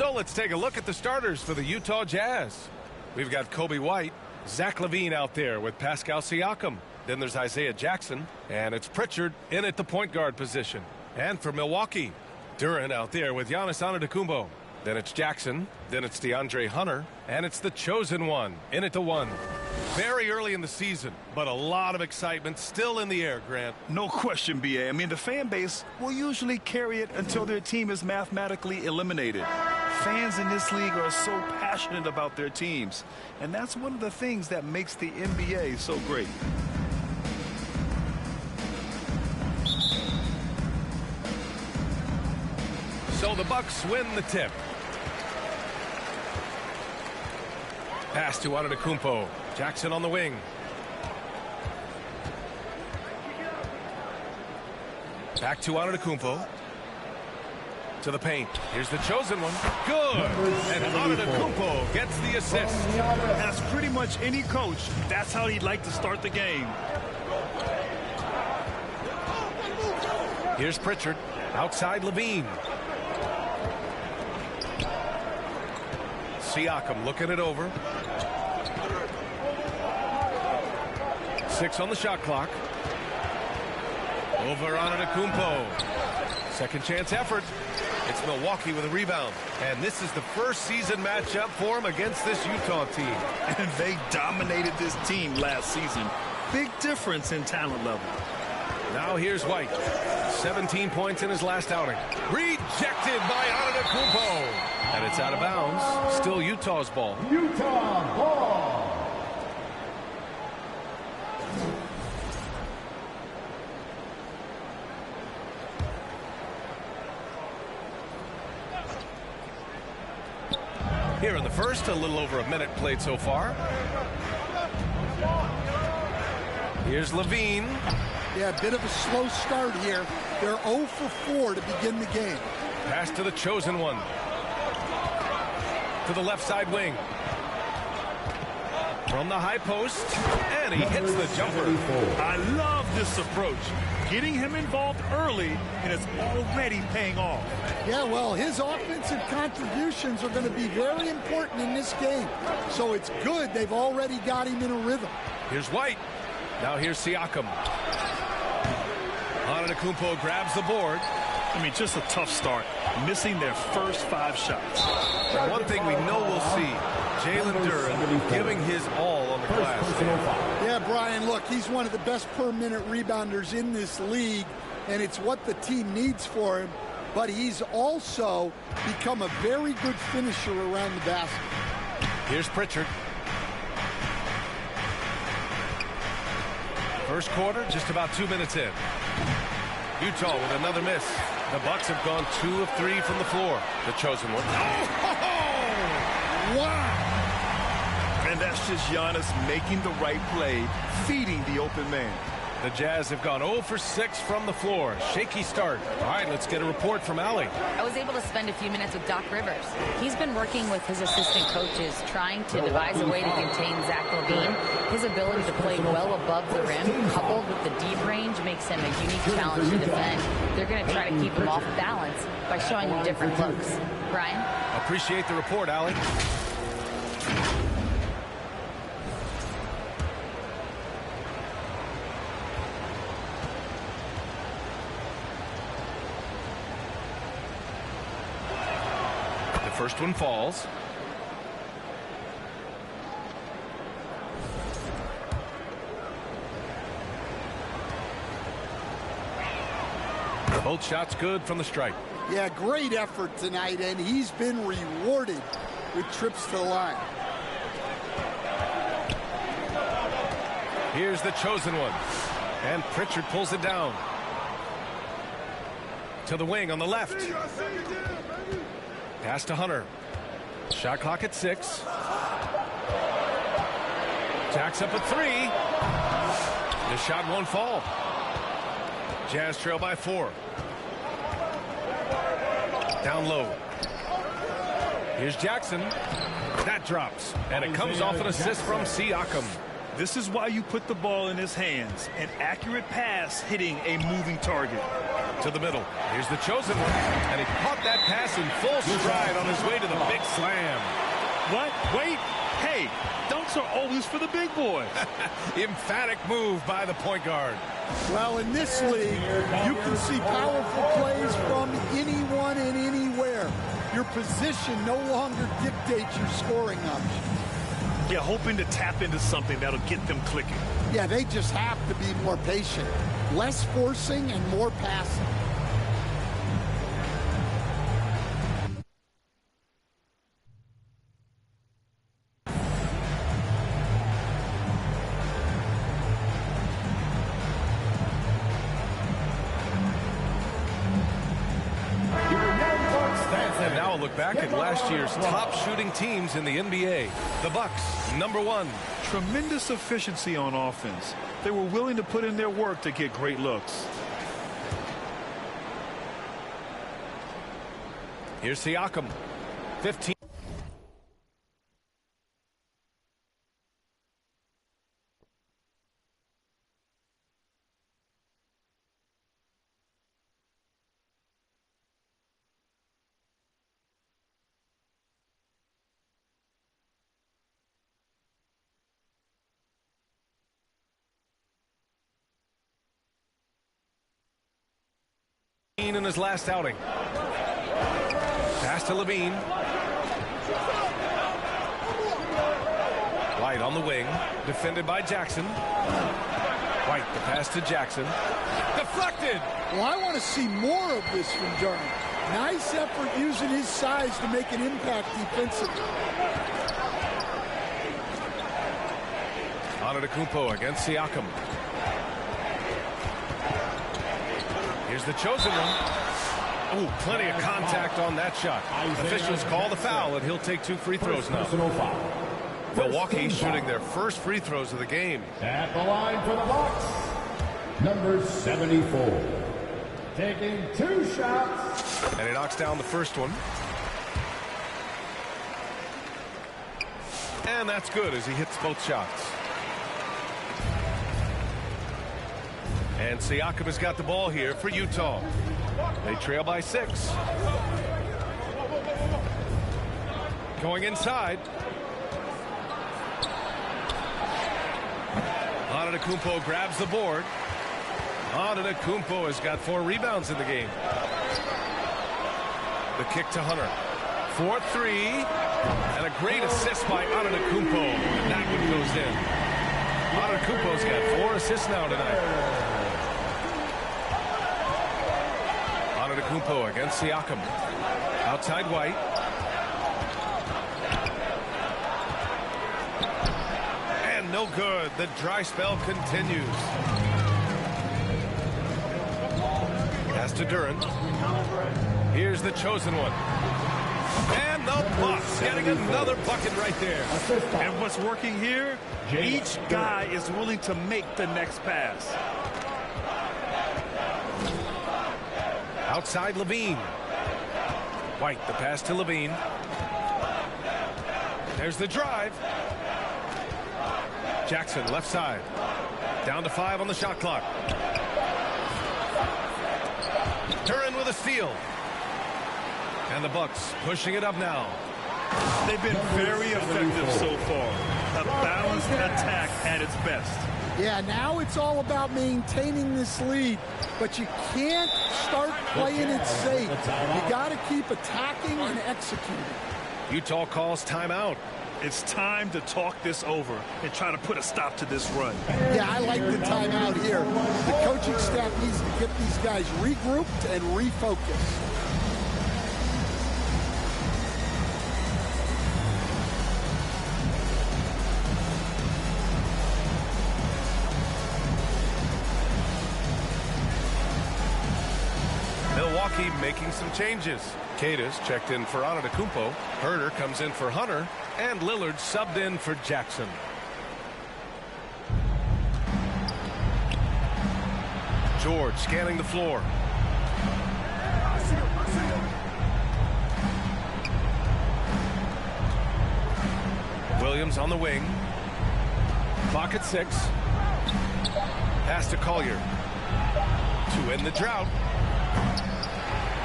So let's take a look at the starters for the Utah Jazz. We've got Kobe White, Zach LaVine out there with Pascal Siakam. Then there's Isaiah Jackson, and it's Pritchard in at the point guard position. And for Milwaukee, Durant out there with Giannis Antetokounmpo. Then it's Jackson, then it's DeAndre Hunter, and it's the chosen one in at the 1. Very early in the season, but a lot of excitement still in the air, Grant. No question, B.A. I mean, the fan base will usually carry it until their team is mathematically eliminated. Fans in this league are so passionate about their teams, and that's one of the things that makes the NBA so great. So the Bucks win the tip. Pass to Antetokounmpo. Jackson on the wing. Back to Antetokounmpo. To the paint. Here's the chosen one. Good. And Antetokounmpo gets the assist. As pretty much any coach, that's how he'd like to start the game. Here's Pritchard. Outside LaVine. Siakam looking it over. 6 on the shot clock. Over Antetokounmpo. Second chance effort. It's Milwaukee with a rebound. And this is the first season matchup for him against this Utah team. And they dominated this team last season. Big difference in talent level. Now here's White. 17 points in his last outing. Rejected by Antetokounmpo. And it's out of bounds. Still Utah's ball. Utah ball. Here in the first, a little over a minute played so far. Here's LaVine. Yeah, a bit of a slow start here. They're 0 for 4 to begin the game. Pass to the chosen one. To the left side wing. From the high post. And he hits the jumper. I love this approach. Getting him involved early, and it's already paying off. Yeah, well, his offensive contributions are going to be very important in this game. So it's good they've already got him in a rhythm. Here's White. Now here's Siakam. Antetokounmpo grabs the board. I mean, just a tough start, missing their first 5 shots. And one thing we know we'll see, Jalen Duren giving his all on the glass. Yeah, Brian, look, he's one of the best per-minute rebounders in this league, and it's what the team needs for him. But he's also become a very good finisher around the basket. Here's Pritchard. First quarter, just about 2 minutes in. Utah with another miss. The Bucks have gone 2 of 3 from the floor. The chosen one. Oh, wow! And that's just Giannis making the right play, feeding the open man. The Jazz have gone 0 for 6 from the floor. Shaky start. All right, let's get a report from Allie. I was able to spend a few minutes with Doc Rivers. He's been working with his assistant coaches, trying to devise a way to contain Zach LaVine. His ability to play well above the rim, coupled with the deep range, makes him a unique challenge to defend. They're going to try to keep him off balance by showing him different looks. Brian? Appreciate the report, Allie. First one falls. Both shots good from the stripe. Yeah, great effort tonight, and he's been rewarded with trips to the line. Here's the chosen one. And Pritchard pulls it down. To the wing on the left. Pass to Hunter. Shot clock at 6. Jacks up a 3. The shot won't fall. Jazz trail by 4. Down low. Here's Jackson. That drops. And it comes off an assist from Siakam. This is why you put the ball in his hands. An accurate pass hitting a moving target. To the middle. Here's the chosen one. And he caught that pass in full stride on his way to the big slam. What? Wait. Hey, dunks are always for the big boys. Emphatic move by the point guard. Well, in this league, you can see powerful plays from anyone and anywhere. Your position no longer dictates your scoring options. Yeah, hoping to tap into something that'll get them clicking. Yeah, they just have to be more patient. Less forcing and more passing. And now a look back at last year's top shooting teams in the NBA. The Bucks, #1. Tremendous efficiency on offense. They were willing to put in their work to get great looks. Here's Siakam. 15. In his last outing. Pass to Levine. White on the wing. Defended by Jackson. White, the pass to Jackson. Deflected! Well, I want to see more of this from Durant. Nice effort using his size to make an impact defensively. Antetokounmpo against Siakam. Here's the chosen one. Oh, plenty of contact on that shot. Officials call the foul, and he'll take 2 free throws now. Milwaukee shooting their first free throws of the game. At the line for the Bucks, number 74. Taking 2 shots. And he knocks down the first one. And that's good as he hits both shots. And Siakam has got the ball here for Utah. They trail by 6. Going inside. Antetokounmpo grabs the board. Antetokounmpo has got 4 rebounds in the game. The kick to Hunter. 4-3. And a great assist by Antetokounmpo. And that one goes in. Antetokounmpo's got 4 assists now tonight. Antetokounmpo against Siakam. Outside White. And no good. The dry spell continues. Pass to Durant. Here's the chosen one. And the Bucks getting another bucket right there. And what's working here? Each guy is willing to make the next pass. Outside Levine. White, the pass to Levine. There's the drive. Jackson, left side. Down to 5 on the shot clock. Duran with a steal. And the Bucks pushing it up now. They've been very effective so far. A balanced attack at its best. Yeah, now it's all about maintaining this lead, but you can't start playing it safe. You got to keep attacking and executing. Utah calls timeout. It's time to talk this over and try to put a stop to this run. Yeah, I like the timeout here. The coaching staff needs to get these guys regrouped and refocused. Milwaukee making some changes. Cadis checked in for Antetokounmpo. Herter comes in for Hunter. And Lillard subbed in for Jackson. George scanning the floor. Williams on the wing. Clock at 6. Pass to Collier. To end the drought.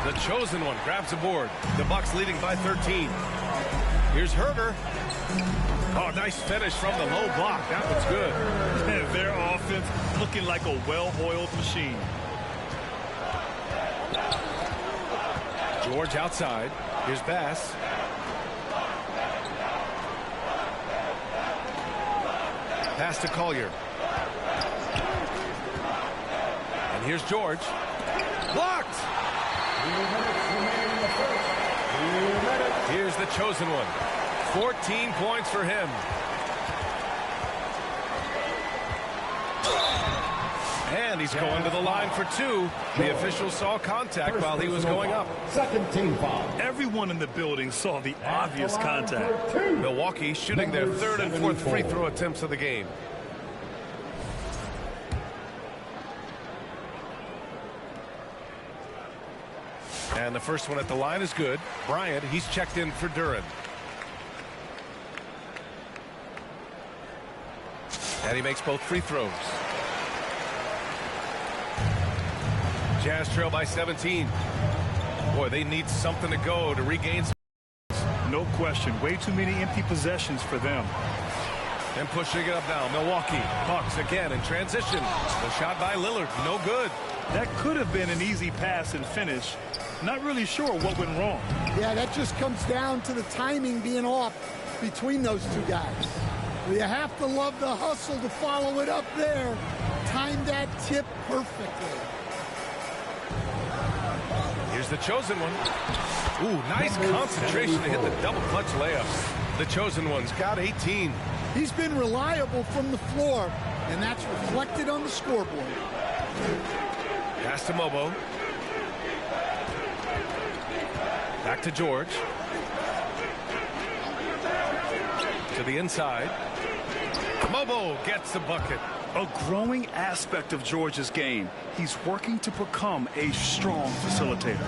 The chosen one grabs a board. The Bucks leading by 13. Here's Herter. Oh, nice finish from the low block. That one's good. And their offense looking like a well-oiled machine. George outside. Here's Bass. Pass to Collier. And here's George. Blocked! Here's the chosen one. 14 points for him. And he's going to the line for two. The official saw contact while he was going up. Second team foul. Everyone in the building saw the obvious contact. Milwaukee shooting their third and fourth free throw attempts of the game. And the first one at the line is good. Bryant, he's checked in for Duran. And he makes both free throws. Jazz trail by 17. Boy, they need something to go to regain some. No question. Way too many empty possessions for them. And pushing it up now. Milwaukee. Bucks again in transition. The shot by Lillard. No good. That could have been an easy pass and finish. Not really sure what went wrong. Yeah, that just comes down to the timing being off between those two guys. You have to love the hustle to follow it up there. Time that tip perfectly. Here's the chosen one. Ooh, nice concentration to hit the double clutch layup. The chosen one's got 18. He's been reliable from the floor, and that's reflected on the scoreboard. Pass to Mobo. Back to George. To the inside. Mobo gets the bucket. A growing aspect of George's game. He's working to become a strong facilitator.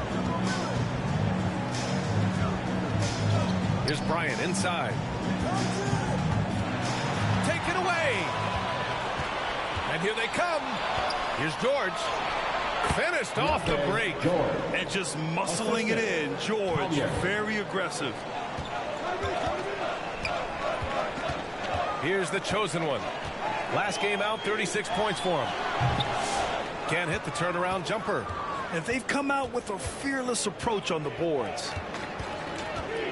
Here's Bryant inside. Take it away. And here they come. Here's George. Finished off the break. And just muscling it in. George, very aggressive. Here's the chosen one. Last game out, 36 points for him. Can't hit the turnaround jumper. And they've come out with a fearless approach on the boards.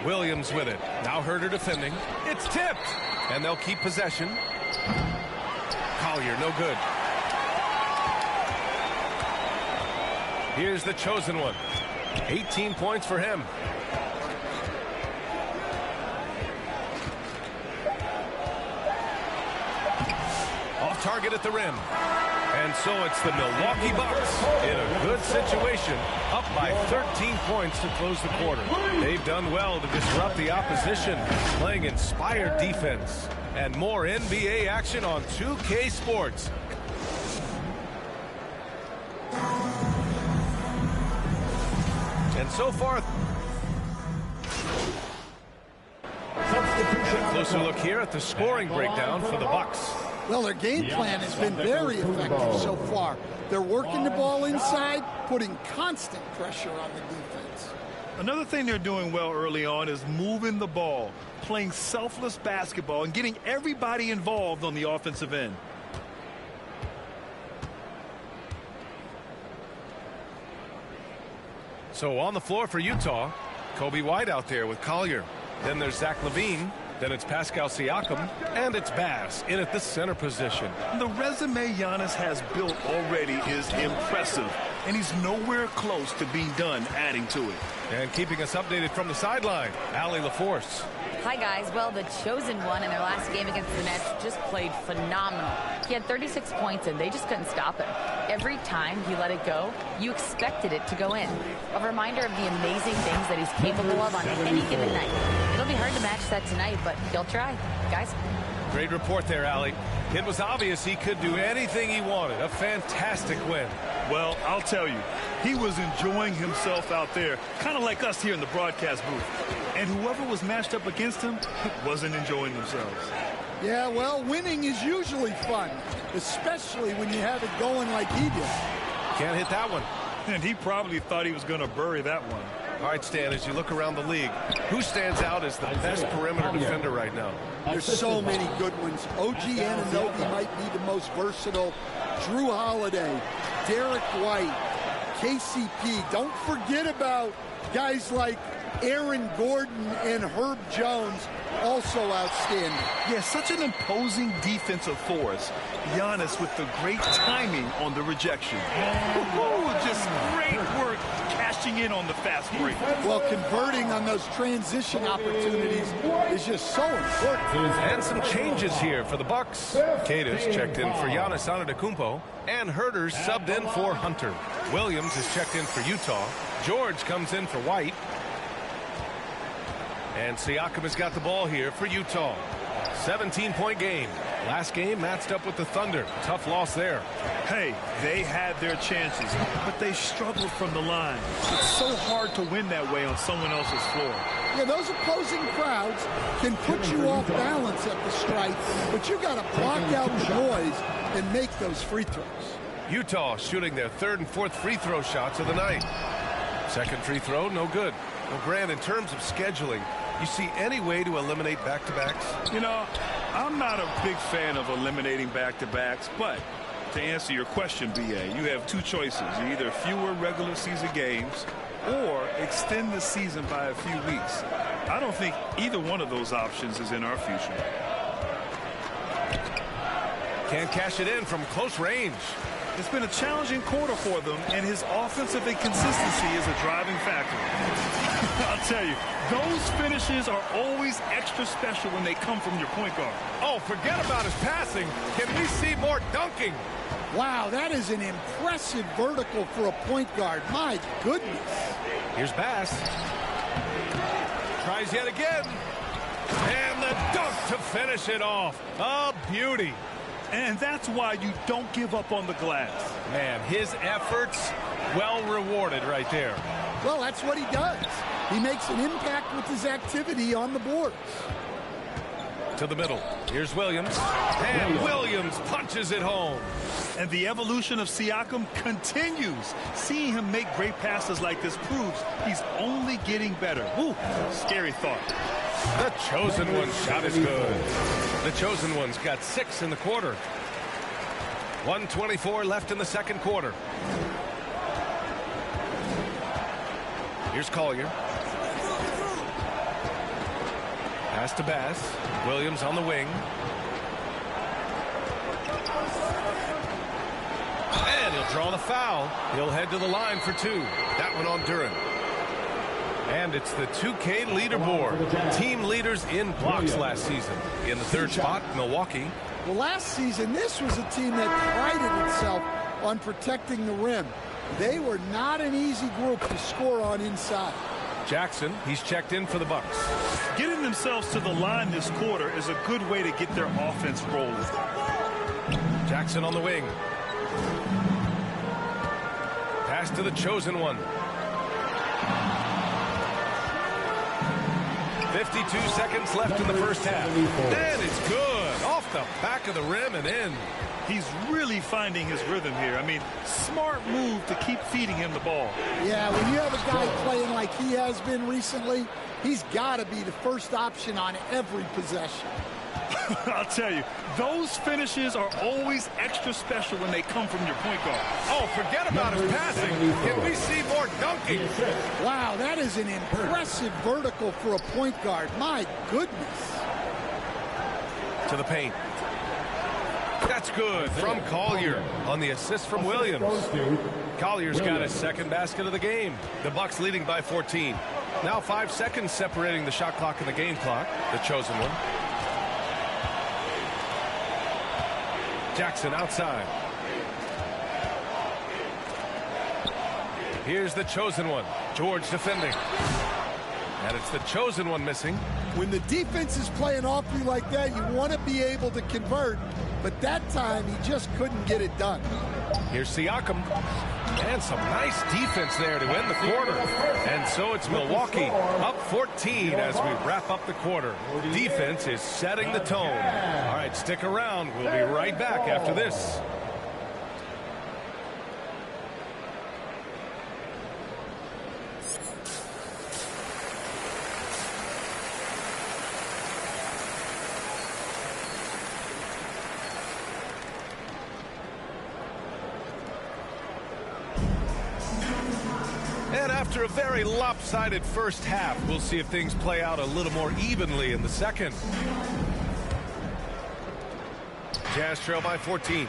Williams with it. Now Herter defending. It's tipped. And they'll keep possession. Collier, no good. Here's the chosen one. 18 points for him. Off target at the rim. And so it's the Milwaukee Bucks in a good situation, up by 13 points to close the quarter. They've done well to disrupt the opposition, playing inspired defense. And more NBA action on 2K Sports. And so far, a closer look here at the scoring breakdown for the Bucks. Well, their game plan has been very effective so far. They're working the ball inside, putting constant pressure on the defense. Another thing they're doing well early on is moving the ball, playing selfless basketball, and getting everybody involved on the offensive end. So on the floor for Utah, Coby White out there with Collier. Then there's Zach LaVine. Then it's Pascal Siakam, and it's Bass in at the center position. The resume Giannis has built already is impressive, and he's nowhere close to being done adding to it. And keeping us updated from the sideline, Allie LaForce. Hi, guys. Well, the chosen one in their last game against the Nets just played phenomenal. He had 36 points, and they just couldn't stop him. Every time he let it go, you expected it to go in. A reminder of the amazing things that he's capable of on any given night. It'll be hard to match that tonight, but he'll try. Guys? Great report there, Allie. It was obvious he could do anything he wanted. A fantastic win. Well, I'll tell you, he was enjoying himself out there, kind of like us here in the broadcast booth. And whoever was matched up against him wasn't enjoying themselves. Yeah, well, winning is usually fun, especially when you have it going like he did. Can't hit that one. And he probably thought he was going to bury that one. All right, Stan, as you look around the league, who stands out as the best perimeter defender right now? There's so many good ones. OG Anunoby might be the most versatile. Drew Holiday, Derek White, KCP. Don't forget about guys like Aaron Gordon and Herb Jones, also outstanding. Yeah, such an imposing defensive force. Giannis with the great timing on the rejection. Just great work cashing in on the fast break. Well, converting on those transition opportunities is just so important. And some changes here for the Bucks. Cadiz checked in for Giannis Antetokounmpo, and Herder's subbed in for Hunter. Williams is checked in for Utah. George comes in for White. And Siakam has got the ball here for Utah. 17-point game. Last game matched up with the Thunder. Tough loss there. Hey, they had their chances, but they struggled from the line. It's so hard to win that way on someone else's floor. Yeah, those opposing crowds can put you off balance at the stripe, but you got to block out the noise and make those free throws. Utah shooting their third and fourth free throw shots of the night. Second free throw, no good. Well, Grant, in terms of scheduling, you see any way to eliminate back-to-backs? You know, I'm not a big fan of eliminating back-to-backs, but to answer your question, BA, you have two choices. Either fewer regular season games or extend the season by a few weeks. I don't think either one of those options is in our future. Can't cash it in from close range. It's been a challenging quarter for them, and his offensive inconsistency is a driving factor. I'll tell you, those finishes are always extra special when they come from your point guard. Oh, forget about his passing. Can we see more dunking? Wow, that is an impressive vertical for a point guard. My goodness. Here's Bass. Tries yet again. And the dunk to finish it off. A beauty. And that's why you don't give up on the glass. Man, his efforts well rewarded right there. Well, that's what he does. He makes an impact with his activity on the boards. To the middle. Here's Williams. And Williams punches it home. And the evolution of Siakam continues. Seeing him make great passes like this proves he's only getting better. Ooh, scary thought. The chosen one shot is good. The chosen one's got 6 in the quarter. 1:24 left in the second quarter. Here's Collier. Pass to Bass. Williams on the wing. And he'll draw the foul. He'll head to the line for 2. That one on Duren. And it's the 2K leaderboard. Team leaders in blocks last season. In the third spot, Milwaukee. Well, last season, this was a team that prided itself on protecting the rim. They were not an easy group to score on inside. Jackson, he's checked in for the Bucks. Getting themselves to the line this quarter is a good way to get their offense rolling. Jackson on the wing. Pass to the chosen one. 52 seconds left in the first half. And it's good. Off the back of the rim and in. He's really finding his rhythm here. I mean, smart move to keep feeding him the ball. Yeah, when you have a guy playing like he has been recently, he's got to be the first option on every possession. I'll tell you, those finishes are always extra special when they come from your point guard. Oh, forget about his passing. Can we see more dunking? Wow, that is an impressive vertical for a point guard. My goodness. To the paint. That's good from Collier on the assist from Williams. Collier's got his second basket of the game. The Bucks leading by 14. Now 5 seconds separating the shot clock and the game clock. The chosen one. Jackson outside. Here's the chosen one. George defending. And it's the chosen one missing. When the defense is playing off you like that, you want to be able to convert. But that time, he just couldn't get it done. Here's Siakam. And some nice defense there to end the quarter. And so it's Milwaukee up 14 as we wrap up the quarter. Defense is setting the tone. All right, stick around. We'll be right back after this. And after a very lopsided first half, we'll see if things play out a little more evenly in the second. Jazz trail by 14.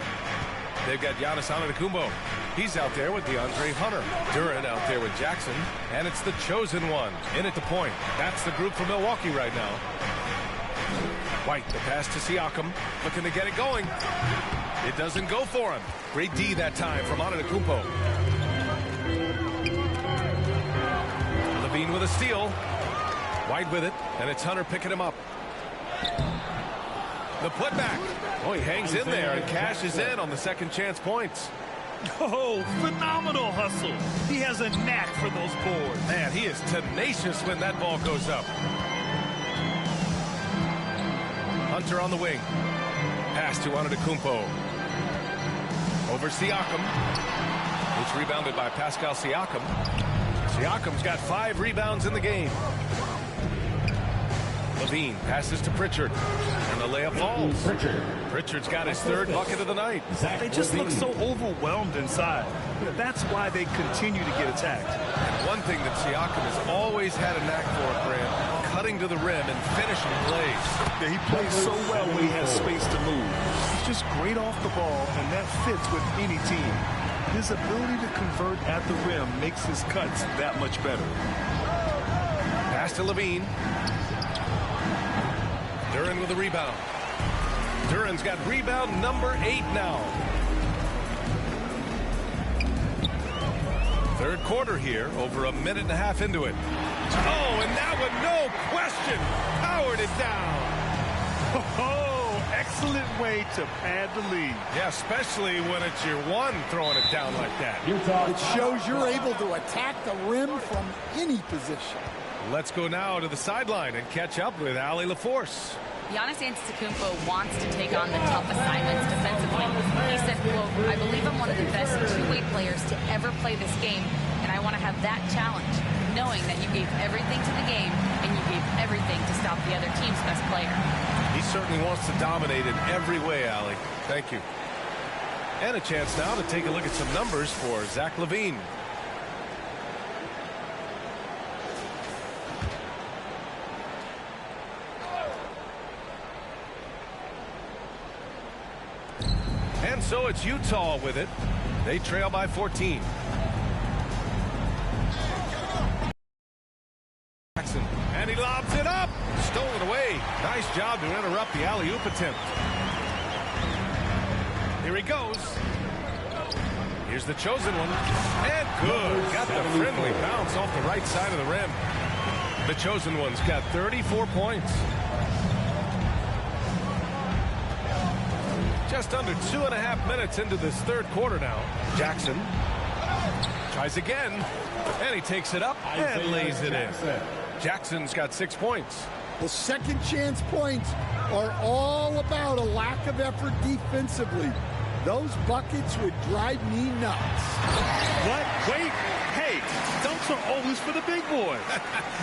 They've got Giannis Antetokounmpo. He's out there with DeAndre Hunter. Duren out there with Jackson. And it's the chosen one in at the point. That's the group for Milwaukee right now. White, the pass to Siakam. Looking to get it going. It doesn't go for him. Great D that time from Antetokounmpo. Levine with a steal. White with it. And it's Hunter picking him up. The putback. Oh, he hangs in there and cashes in on the second chance points. Oh, phenomenal hustle. He has a knack for those boards. Man, he is tenacious when that ball goes up. Hunter on the wing. Pass to Antetokounmpo. Over Siakam. It's rebounded by Pascal Siakam. Siakam's got 5 rebounds in the game. Levine passes to Pritchard. And the layup falls. Pritchard's got his 3rd bucket of the night. They just look so overwhelmed inside. That's why they continue to get attacked. And one thing that Siakam has always had a knack for, Grant, cutting to the rim and finishing plays. Yeah, he plays so well when he has space to move. He's just great off the ball, and that fits with any team. His ability to convert at the rim makes his cuts that much better. Pass to Levine. Duren with a rebound. Duren's got rebound number 8 now. 3rd quarter here, over a minute and a half into it. Oh, and that one, no question, powered it down. Oh, excellent way to pad the lead. Yeah, especially when it's your one throwing it down like that. It shows you're able to attack the rim from any position. Let's go now to the sideline and catch up with Allie LaForce. Giannis Antetokounmpo wants to take on the tough assignments defensively. He said, quote, "I believe I'm one of the best two-way players to ever play this game, and I want to have that challenge, knowing that you gave everything to the game and you gave everything to stop the other team's best player." He certainly wants to dominate in every way, Allie. Thank you. And a chance now to take a look at some numbers for Zach LaVine. And so it's Utah with it. They trail by 14. Jackson, and he lobs it up. Stolen away. Nice job to interrupt the alley-oop attempt. Here he goes. Here's the chosen one. And good. Got the friendly bounce off the right side of the rim. The chosen one's got 34 points. Just under 2.5 minutes into this 3rd quarter now. Jackson tries again, and he takes it up and lays it in. Jackson's got 6 points. Well, second chance points are all about a lack of effort defensively. Those buckets would drive me nuts. What? Wait. Hey, dunks are always for the big boys.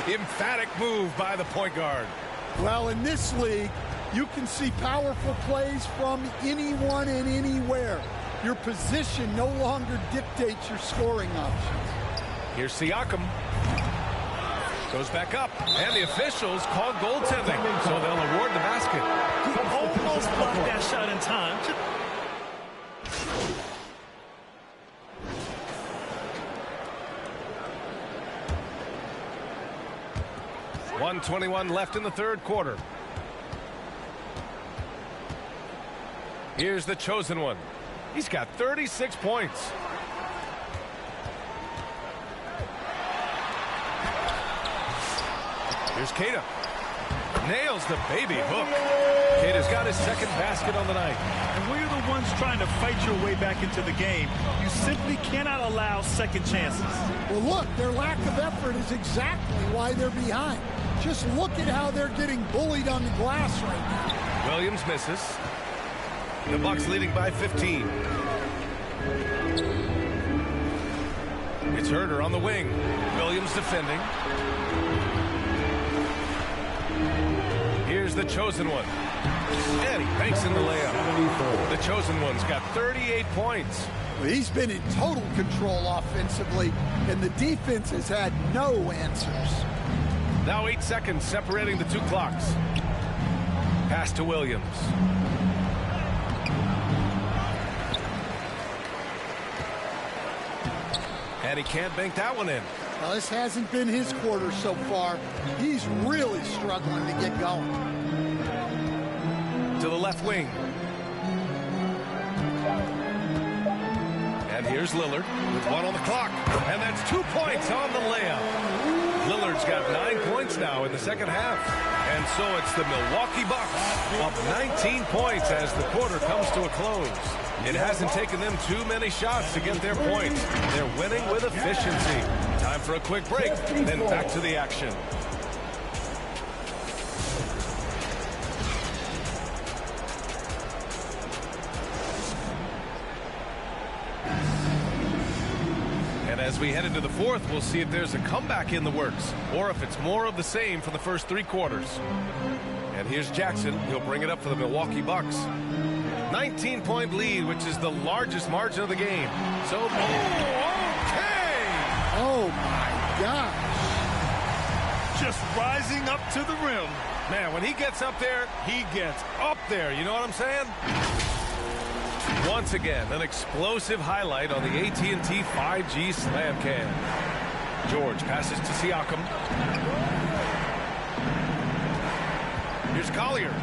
Emphatic move by the point guard. Well, in this league, you can see powerful plays from anyone and anywhere. Your position no longer dictates your scoring options. Here's Siakam. Goes back up, and the officials call goaltending, so they'll award the basket. He almost blocked that shot in time. 1:21 left in the 3rd quarter. Here's the chosen one. He's got 36 points. Here's Keita. Nails the baby hook. Keita's got his 2nd basket on the night. And when you're the ones trying to fight your way back into the game, you simply cannot allow second chances. Well, look, their lack of effort is exactly why they're behind. Just look at how they're getting bullied on the glass right now. Williams misses. The Bucks leading by 15. It's Herter on the wing. Williams defending. Here's the chosen one. And he banks in the layup. The chosen one's got 38 points. He's been in total control offensively, and the defense has had no answers. Now 8 seconds separating the two clocks. Pass to Williams. And he can't bank that one in. Well, this hasn't been his quarter so far. He's really struggling to get going. To the left wing. And here's Lillard with 1 on the clock. And that's 2 points on the layup. Lillard's got 9 points now in the second half. And so it's the Milwaukee Bucks up 19 points as the quarter comes to a close. It hasn't taken them too many shots to get their points. They're winning with efficiency. Time for a quick break, then back to the action. And as we head into the fourth, we'll see if there's a comeback in the works or if it's more of the same for the first 3 quarters. And here's Jackson. He'll bring it up for the Milwaukee Bucks. 19-point lead, which is the largest margin of the game. So, okay! Oh, my gosh. Just rising up to the rim. Man, when he gets up there, he gets up there. You know what I'm saying? Once again, an explosive highlight on the AT&T 5G Slam Cam. George passes to Siakam. Here's Collier.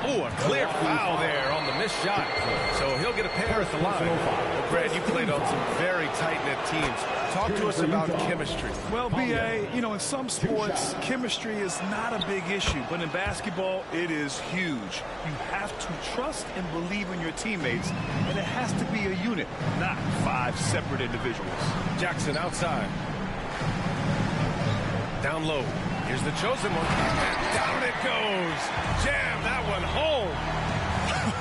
Oh, a clear foul there on the missed shot. So he'll get a pair at the line. Well, Brad, you played on some very tight-knit teams. Talk to us about chemistry. Well, B.A., you know, in some sports, chemistry is not a big issue. But in basketball, it is huge. You have to trust and believe in your teammates. And it has to be a unit, not 5 separate individuals. Jackson outside. Down low. Here's the chosen one. And down it goes. Jam that one home.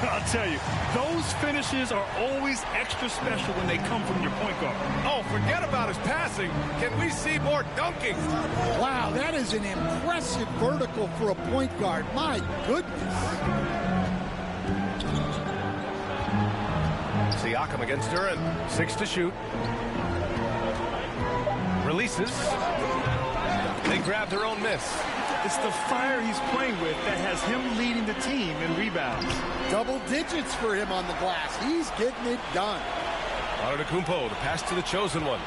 I'll tell you, those finishes are always extra special when they come from your point guard. Oh, forget about his passing. Can we see more dunking? Wow, that is an impressive vertical for a point guard. My goodness. Siakam against Duran. 6 to shoot. Releases. They grab their own miss. It's the fire he's playing with that has him leading the team in rebounds. Double digits for him on the glass. He's getting it done. Antetokounmpo, the pass to the chosen one.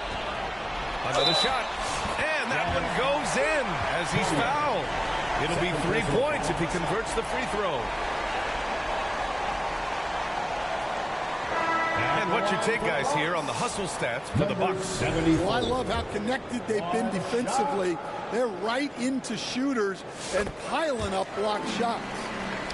Another shot. And that one goes in as he's fouled. It'll be 3 points if he converts the free throw. And what's your take, guys, here on the hustle stats for the Bucks? Well, I love how connected they've been defensively. They're right into shooters and piling up block shots.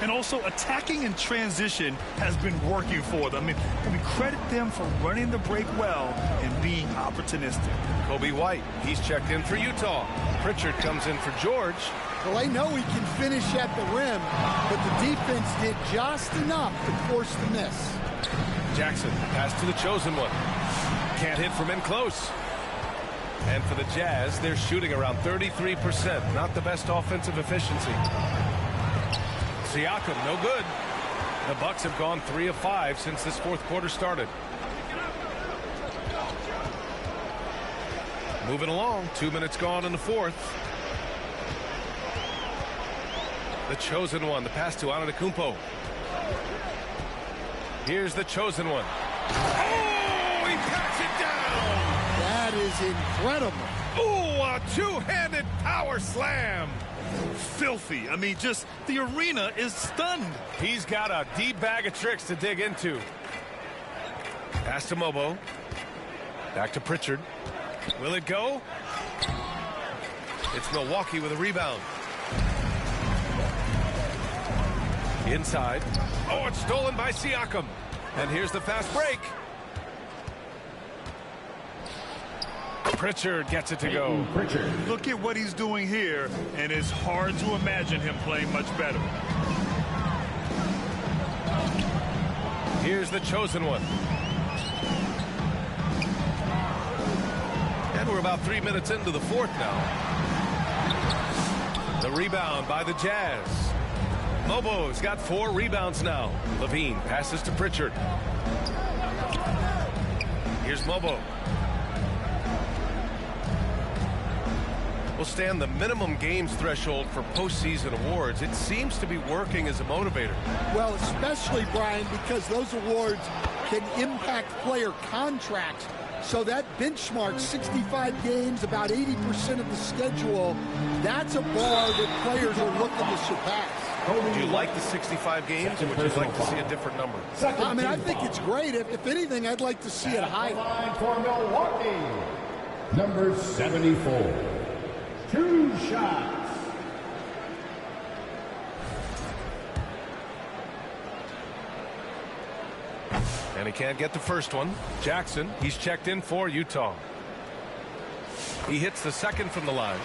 And also attacking in transition has been working for them. I mean, we credit them for running the break well and being opportunistic. Kobe White, he's checked in for Utah. Pritchard comes in for George. Well, they know he can finish at the rim, but the defense did just enough to force the miss. Jackson, pass to the chosen one. Can't hit from in close. And for the Jazz, they're shooting around 33%. Not the best offensive efficiency. Siakam, no good. The Bucks have gone 3 of 5 since this fourth quarter started. Moving along, 2 minutes gone in the fourth. The chosen one, the pass to Antetokounmpo. Here's the chosen one. Oh, he packs it down. That is incredible. Oh, a two-handed power slam. Filthy. I mean, just the arena is stunned. He's got a deep bag of tricks to dig into. Pass to Mobo. Back to Pritchard. Will it go? It's Milwaukee with a rebound. Inside. Oh, it's stolen by Siakam. And here's the fast break. Pritchard gets it to go. Look at what he's doing here, and it's hard to imagine him playing much better. Here's the chosen one. And we're about 3 minutes into the fourth now. The rebound by the Jazz. Mobo's got 4 rebounds now. Levine passes to Pritchard. Here's Mobo. Will stand the minimum games threshold for postseason awards. It seems to be working as a motivator. Well, especially, Brian, because those awards can impact player contracts. So that benchmark, 65 games, about 80% of the schedule, that's a bar that players are looking to surpass. Do you like the 65 games, or would you like to see a different number? I mean, I think it's great. If anything, I'd like to see it higher. For Milwaukee, number 74. 2 shots. And he can't get the first one. Jackson, he's checked in for Utah. He hits the second from the line.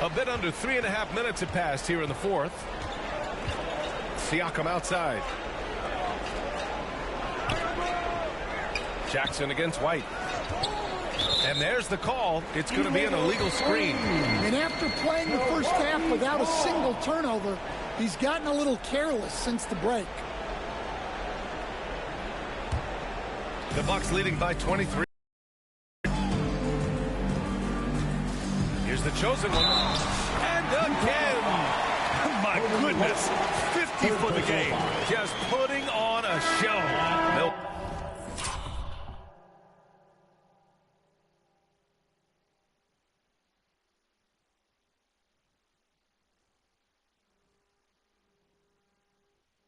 A bit under 3.5 minutes have passed here in the fourth. Siakam outside. Jackson against White. And there's the call. It's going to be an illegal screen. And after playing the first half without a single turnover, he's gotten a little careless since the break. The Bucks leading by 23. Here's the chosen one. And again. My goodness. 50 for the game. Just putting on a show.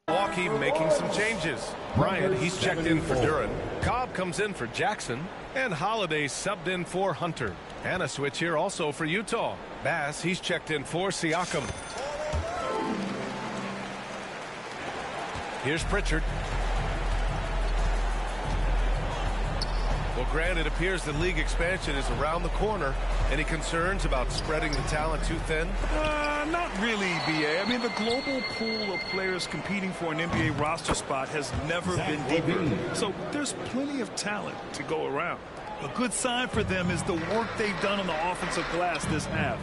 Milwaukee making some changes. Bryant, he's checked in for Duran. Cobb comes in for Jackson. And Holiday subbed in for Hunter. And a switch here also for Utah. Bass, he's checked in for Siakam. Here's Pritchard. Well, Grant, it appears the league expansion is around the corner. Any concerns about spreading the talent too thin? Not really, B.A. I mean, the global pool of players competing for an NBA roster spot has never been deeper. So there's plenty of talent to go around. A good sign for them is the work they've done on the offensive glass this half.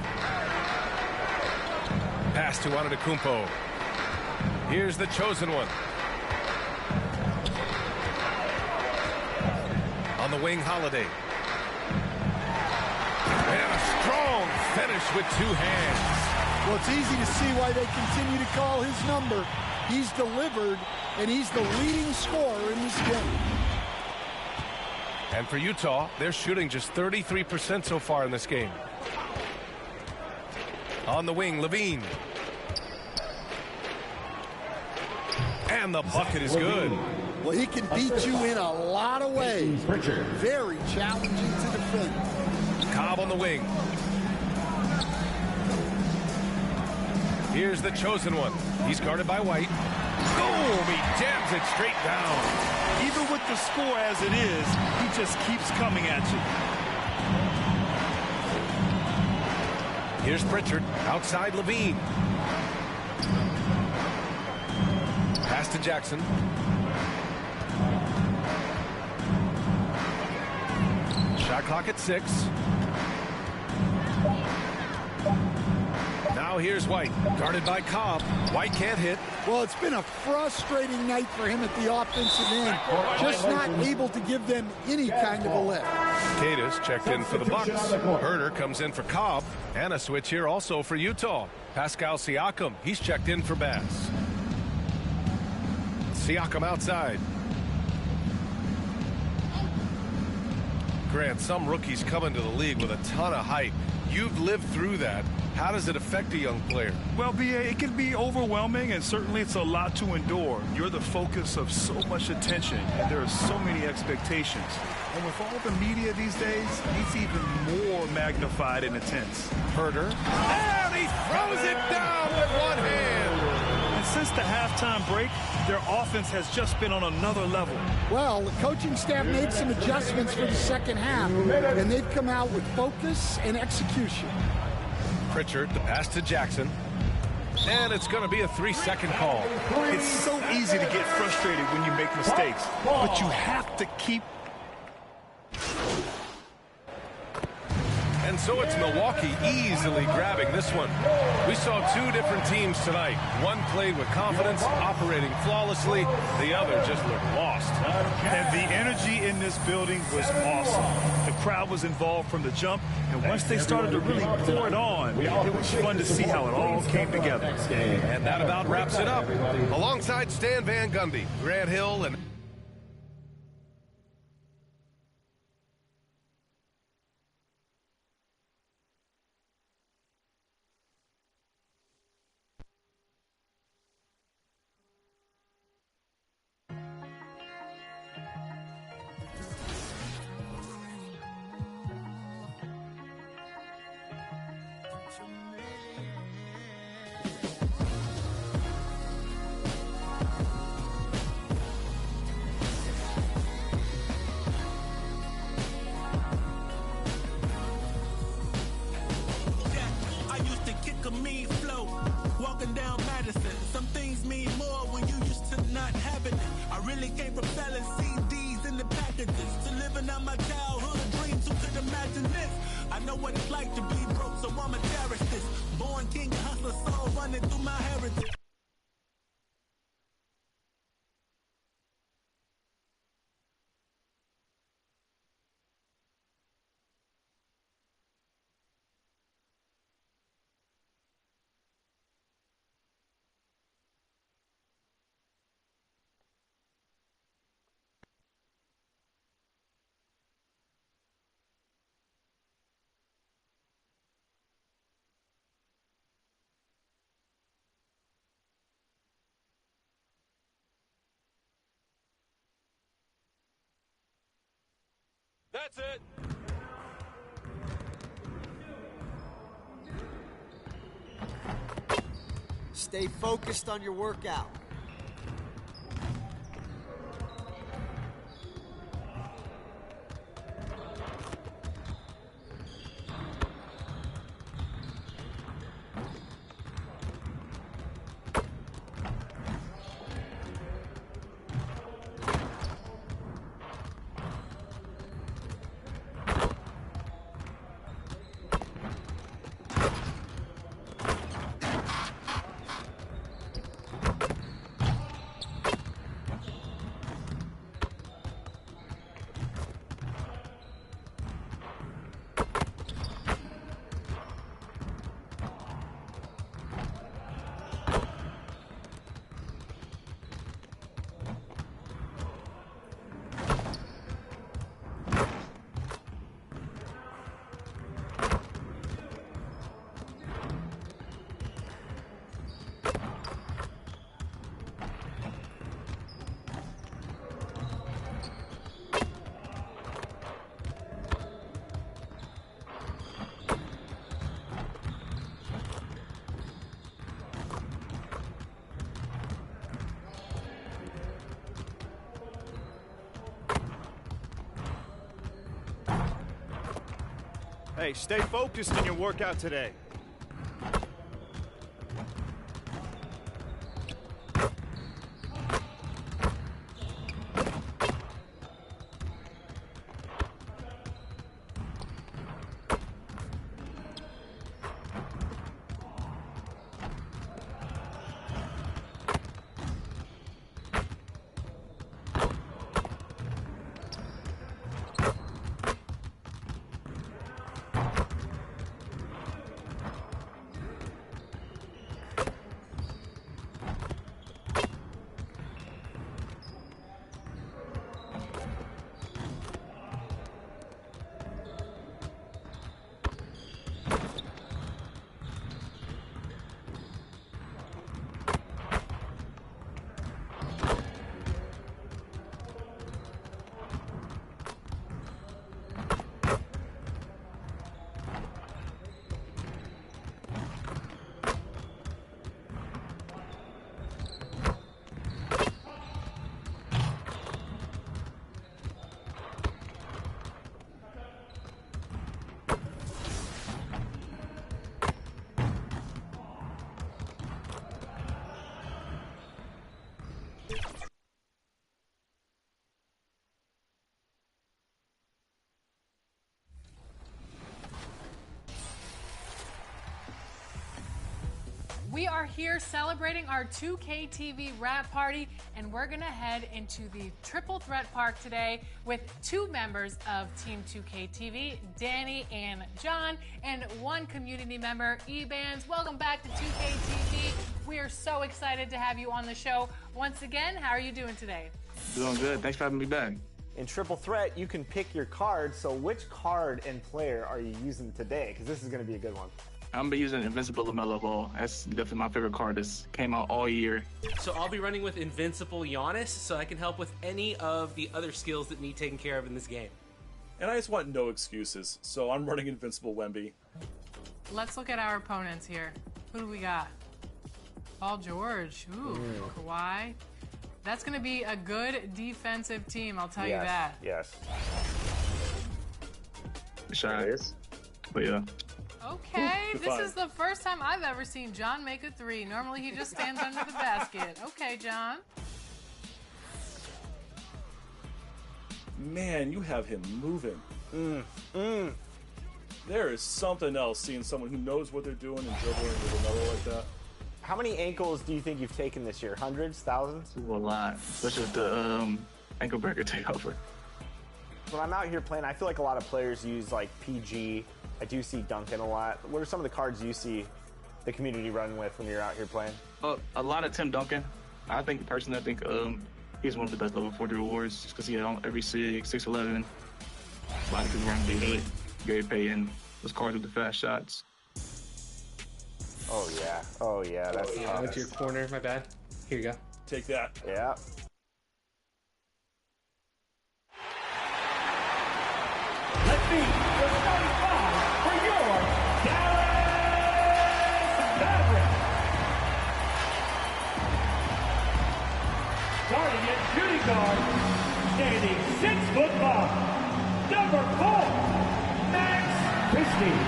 Pass to Antetokounmpo. Here's the chosen one. On the wing, Holiday. And a strong finish with 2 hands. Well, it's easy to see why they continue to call his number. He's delivered, and he's the leading scorer in this game. And for Utah, they're shooting just 33% so far in this game. On the wing, Levine. And the bucket is good. Well, he can beat you in a lot of ways. Very challenging to defend. Cobb on the wing. Here's the chosen one. He's guarded by White. Boom! He jams it straight down. Even with the score as it is, he just keeps coming at you. Here's Pritchard. Outside Levine. Pass to Jackson. Shot clock at 6. Now here's White, guarded by Cobb. White can't hit. Well, it's been a frustrating night for him at the offensive end. Just not able to give them any kind of a lift. Cadis checked in for the Bucks. Herder comes in for Cobb. And a switch here also for Utah. Pascal Siakam, he's checked in for Bass. Siakam outside. Grant, some rookies come into the league with a ton of hype. You've lived through that. How does it affect a young player? Well, B.A., it can be overwhelming, and certainly it's a lot to endure. You're the focus of so much attention, and there are so many expectations. And with all the media these days, it's even more magnified and intense. Herder. And he throws it down with one hand. And since the halftime break, their offense has just been on another level. Well, the coaching staff made some adjustments for the second half, and they've come out with focus and execution. Pritchard, the pass to Jackson. And it's going to be a 3-second call. It's so easy to get frustrated when you make mistakes, but you have to keep. And so it's Milwaukee easily grabbing this one. We saw two different teams tonight. One played with confidence, operating flawlessly. The other just looked lost. And the energy in this building was awesome. The crowd was involved from the jump, and once they started to really pour it on, it was fun to see how it all came together. And that about wraps it up. Alongside Stan Van Gundy, Grant Hill, and that's it. Stay focused on your workout. Hey, stay focused in your workout today. We are here celebrating our 2K TV wrap party, and we're going to head into the Triple Threat Park today with 2 members of Team 2K TV, Danny and John, and 1 community member, E-Bands. Welcome back to 2K TV. We are so excited to have you on the show. Once again, how are you doing today? Doing good. Thanks for having me back. In Triple Threat, you can pick your card. So which card and player are you using today? Because this is going to be a good one. I'm going to be using Invincible LaMelo Ball. That's definitely my favorite card that's came out all year. So I'll be running with Invincible Giannis, so I can help with any of the other skills that need taken care of in this game. And I just want no excuses, so I'm running Invincible Wemby. Let's look at our opponents here. Who do we got? Paul George. Ooh, Kawhi. That's going to be a good defensive team, I'll tell you that. Yes. Shy. But yeah. Okay, this is the first time I've ever seen John make a 3. Normally he just stands under the basket. Okay, John. Man, you have him moving. There is something else seeing someone who knows what they're doing and dribbling with another like that. How many ankles do you think you've taken this year? Hundreds? Thousands? A lot, especially with the ankle breaker takeover. When I'm out here playing, I feel like a lot of players use like PG. I do see Duncan a lot. What are some of the cards you see the community run with when you're out here playing? A lot of Tim Duncan. I think he's one of the best level 40 rewards just because he had on every 6'11". A lot of people run big. Gary Payton, those cards with the fast shots. Oh yeah, that's I went to your corner, my bad. Here you go. Take that. Yeah. Let's meet the starting 5 for your Dallas Mavericks. Starting at shooting guard, standing 6'5", number 4, Max Christie.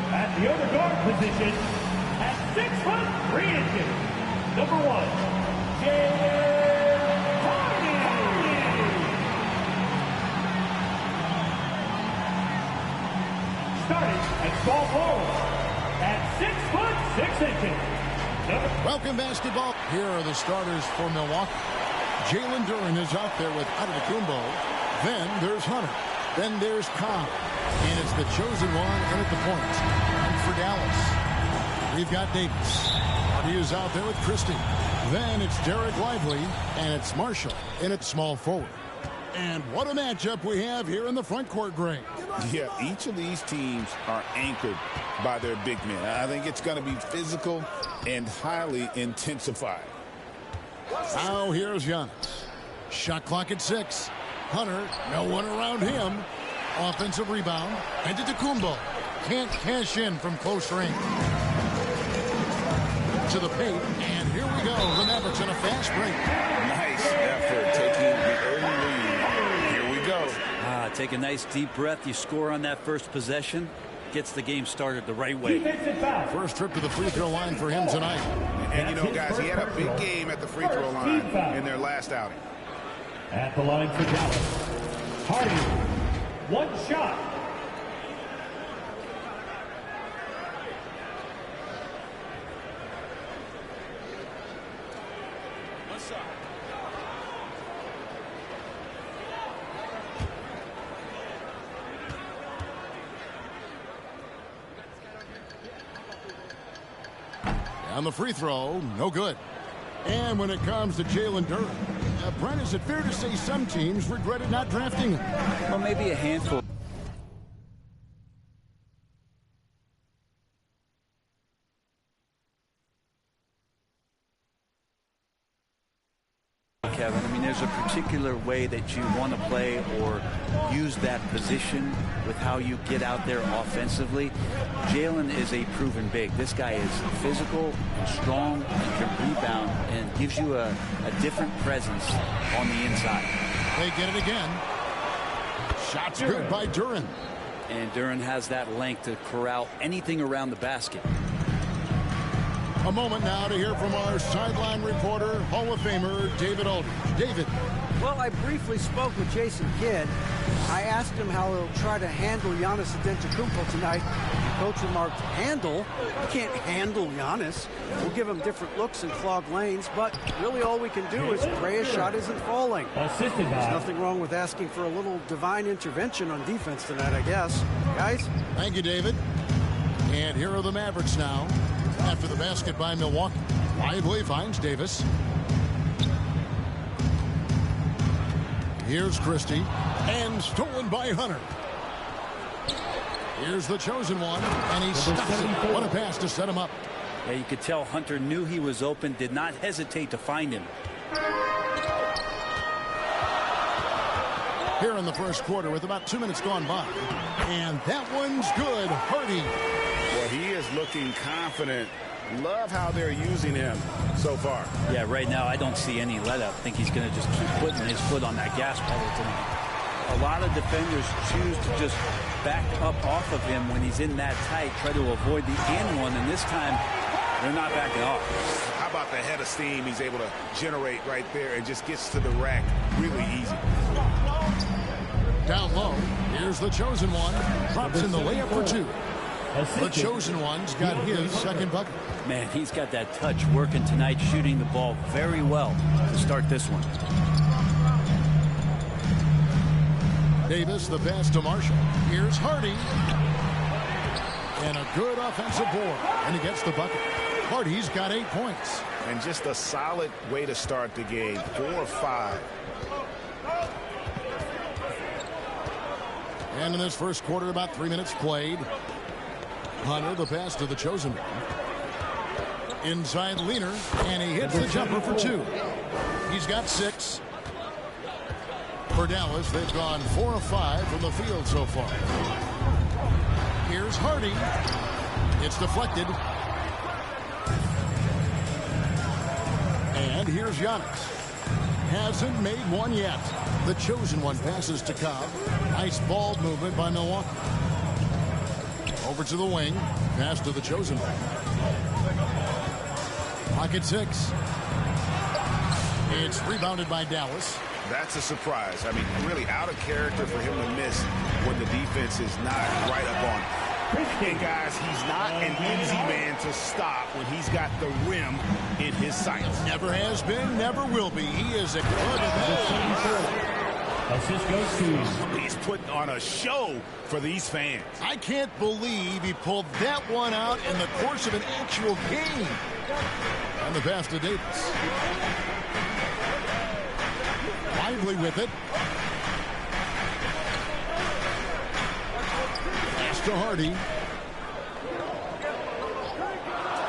At the other guard position, at 6'3", number 1, James Harden. Starting at small forward, at 6'6". Welcome basketball. Here are the starters for Milwaukee. Jalen Duren is out there with Antetokounmpo. Then there's Hunter. Then there's Cobb. And it's the chosen one in at the point. And for Dallas, we've got Davis. He is out there with Christie. Then it's Derek Lively. And it's Marshall in at small forward. And what a matchup we have here in the front court, Greg. Yeah, each of these teams are anchored by their big men. I think it's going to be physical and highly intensified. Now here's Giannis. Shot clock at 6. Hunter, no one around him. Offensive rebound. Antetokounmpo can't cash in from close range. To the paint, and here we go. The Mavericks in a fast break. Nice effort taking the early lead. Here we go. Take a nice deep breath. You score on that first possession. Gets the game started the right way. First trip to the free throw line for him tonight. And you know, guys, he had a big game at the free throw line in their last outing. At the line for Dallas, Harden. One shot. On the free throw, no good. And when it comes to Jalen Duren, Brent, is it fair to say some teams regretted not drafting him? Well, maybe a handful. Kevin, I mean, there's a particular way that you want to play or use that position with how you get out there offensively. Jalen is a proven big. This guy is physical and strong and can rebound and gives you a different presence on the inside. They get it again. Shots good by Duren. And Duren has that length to corral anything around the basket. A moment now to hear from our sideline reporter, Hall of Famer David Aldridge. David, Well, I briefly spoke with Jason Kidd. I asked him how he'll try to handle Giannis Antetokounmpo tonight. The coach remarked, handle? You can't handle Giannis. We'll give him different looks and clogged lanes, but really all we can do is pray his shot isn't falling. There's nothing wrong with asking for a little divine intervention on defense tonight, I guess. Guys? Thank you, David. And here are the Mavericks now. After the basket by Milwaukee. Lively finds Davis. Here's Christie. And stolen by Hunter. Here's the chosen one. And he stops it. What a pass to set him up. Yeah, you could tell Hunter knew he was open, did not hesitate to find him. Here in the first quarter with about 2 minutes gone by. And that one's good. Hardy. Well, he is looking confident. Love how they're using him so far. Yeah, right now I don't see any let up. I think he's going to just keep putting his foot on that gas pedal tonight. A lot of defenders choose to just back up off of him when he's in that tight, try to avoid the and one, and this time they're not backing off. How about the head of steam he's able to generate right there and just gets to the rack really easy. Down low. Here's the chosen one. Drops in the layup for two. The chosen one's got his second bucket. Man, he's got that touch working tonight, shooting the ball very well to start this one. Davis, the pass to Marshall. Here's Hardy. And a good offensive board. And he gets the bucket. Hardy's got 8 points. And just a solid way to start the game. 4-5. And in this first quarter, about 3 minutes played. Hunter, the pass to the chosen one. Inside Leaner, and he hits the jumper for two. He's got 6. For Dallas, they've gone 4 of 5 from the field so far. Here's Hardy. It's deflected. And here's Giannis. Hasn't made one yet. The chosen one passes to Cobb. Nice ball movement by Milwaukee. Over to the wing. Pass to the chosen one. Pocket 6. It's rebounded by Dallas. That's a surprise. I mean, really out of character for him to miss when the defense is not right up on him. Hey, guys, he's not an easy man to stop when he's got the rim in his sights. Never has been, never will be. He is a good assist goes to. He's putting on a show for these fans. I can't believe he pulled that one out in the course of an actual game. And the pass to Davis. Lively with it. Pass to Hardy.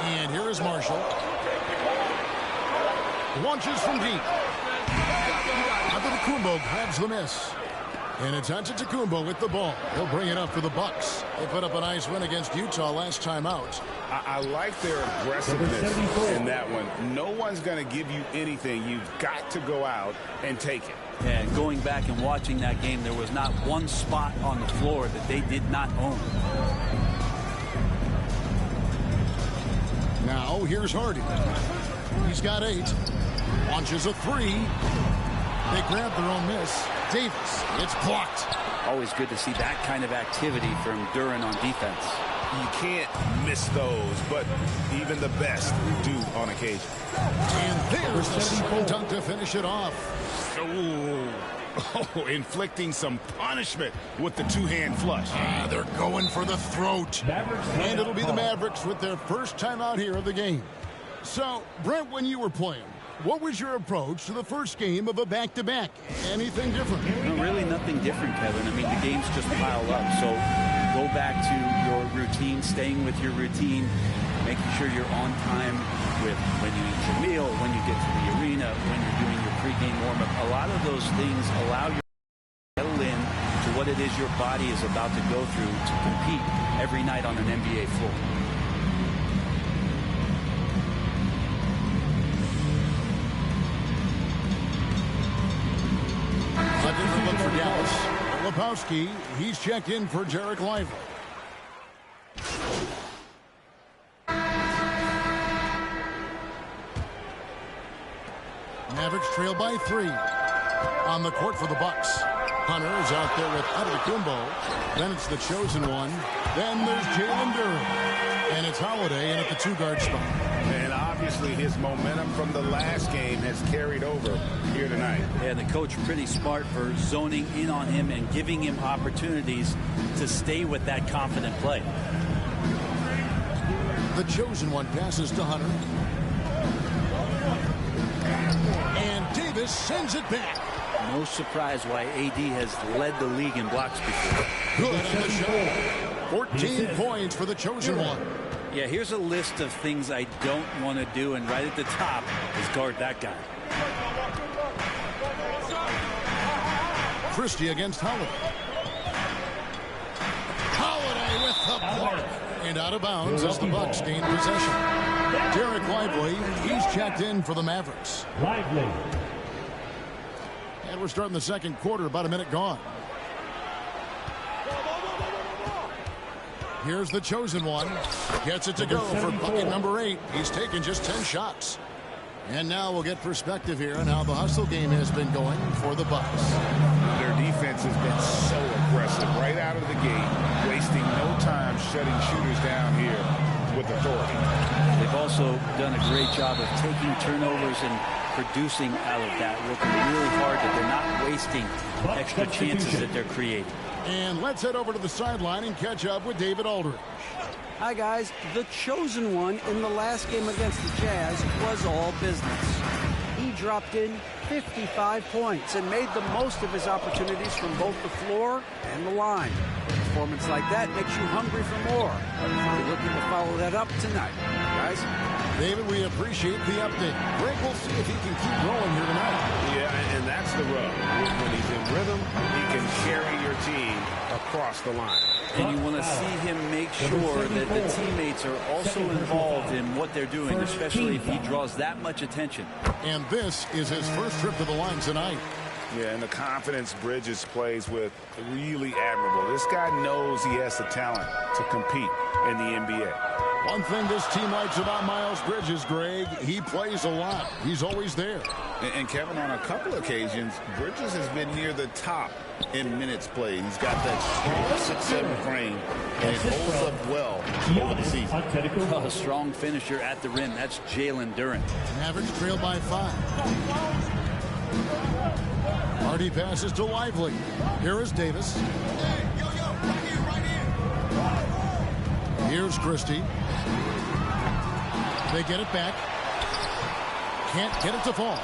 And here is Marshall. Launches from deep. Antetokounmpo grabs the miss. And it's Antetokounmpo with the ball. He'll bring it up for the Bucks. They put up a nice win against Utah last time out. I like their aggressiveness in that one. No one's going to give you anything. You've got to go out and take it. And going back and watching that game, there was not one spot on the floor that they did not own. Now here's Hardy. He's got 8. Launches a 3. They grab their own miss. Davis, it's blocked. Always good to see that kind of activity from Duren on defense. You can't miss those, but even the best do on occasion. And there's the slam dunk to finish it off. Oh, inflicting some punishment with the two-hand flush. They're going for the throat. And it'll be the Mavericks with their first time out here of the game. So, Brent, when you were playing, what was your approach to the first game of a back-to-back? Anything different? No, really nothing different, Kevin. I mean, the games just pile up. So go back to your routine, staying with your routine, making sure you're on time with when you eat your meal, when you get to the arena, when you're doing your pregame warm-up. A lot of those things allow you to settle in to what it is your body is about to go through to compete every night on an NBA floor. A different look for Dallas. Lepowski, he's checked in for Jarek Lively. Mavericks trail by 3. On the court for the Bucks, Hunter is out there with Antetokounmpo. Then it's the chosen one. Then there's Jalen Duren. And it's Holiday in at the 2-guard spot. And obviously his momentum from the last game has carried over here tonight. Yeah, the coach pretty smart for zoning in on him and giving him opportunities to stay with that confident play. The chosen one passes to Hunter. And Davis sends it back. No surprise why AD has led the league in blocks before. Good on the shot. 14 points for the chosen one. Yeah, here's a list of things I don't want to do, and right at the top is guard that guy. Christie against Holiday. Holiday with the block. And out of bounds as the Bucks gain possession. Derek Lively, he's checked in for the Mavericks. Lively. And we're starting the second quarter, about a minute gone. Here's the chosen one. Gets it to go for bucket number 8. He's taken just 10 shots. And now we'll get perspective here on how the hustle game has been going for the Bucks. Their defense has been so aggressive right out of the gate, wasting no time shutting shooters down here with authority. They've also done a great job of taking turnovers and producing out of that, working really hard that they're not wasting extra chances that they're creating. And let's head over to the sideline and catch up with David Aldridge. Hi, guys. The chosen one in the last game against the Jazz was all business. He dropped in 55 points and made the most of his opportunities from both the floor and the line. A performance like that makes you hungry for more. We're looking to follow that up tonight. Guys? David, we appreciate the update. Greg, we'll see if he can keep growing here tonight. Yeah, and that's the rub. When he's in rhythm, he can carry your team across the line. And you want to see him make sure that the teammates are also involved in what they're doing, especially if he draws that much attention. And this is his first trip to the line tonight. Yeah, and the confidence Bridges plays with, really admirable. This guy knows he has the talent to compete in the NBA. One thing this team likes about Miles Bridges, Greg, he plays a lot. He's always there. And Kevin, on a couple occasions, Bridges has been near the top in minutes played. He's got that strong 6'7" frame, and it holds up well over the season. A strong finisher at the rim. That's Jalen Duren. Mavericks trail by 5. Hardy passes to Lively. Here is Davis. Here's Christie. They get it back. Can't get it to fall.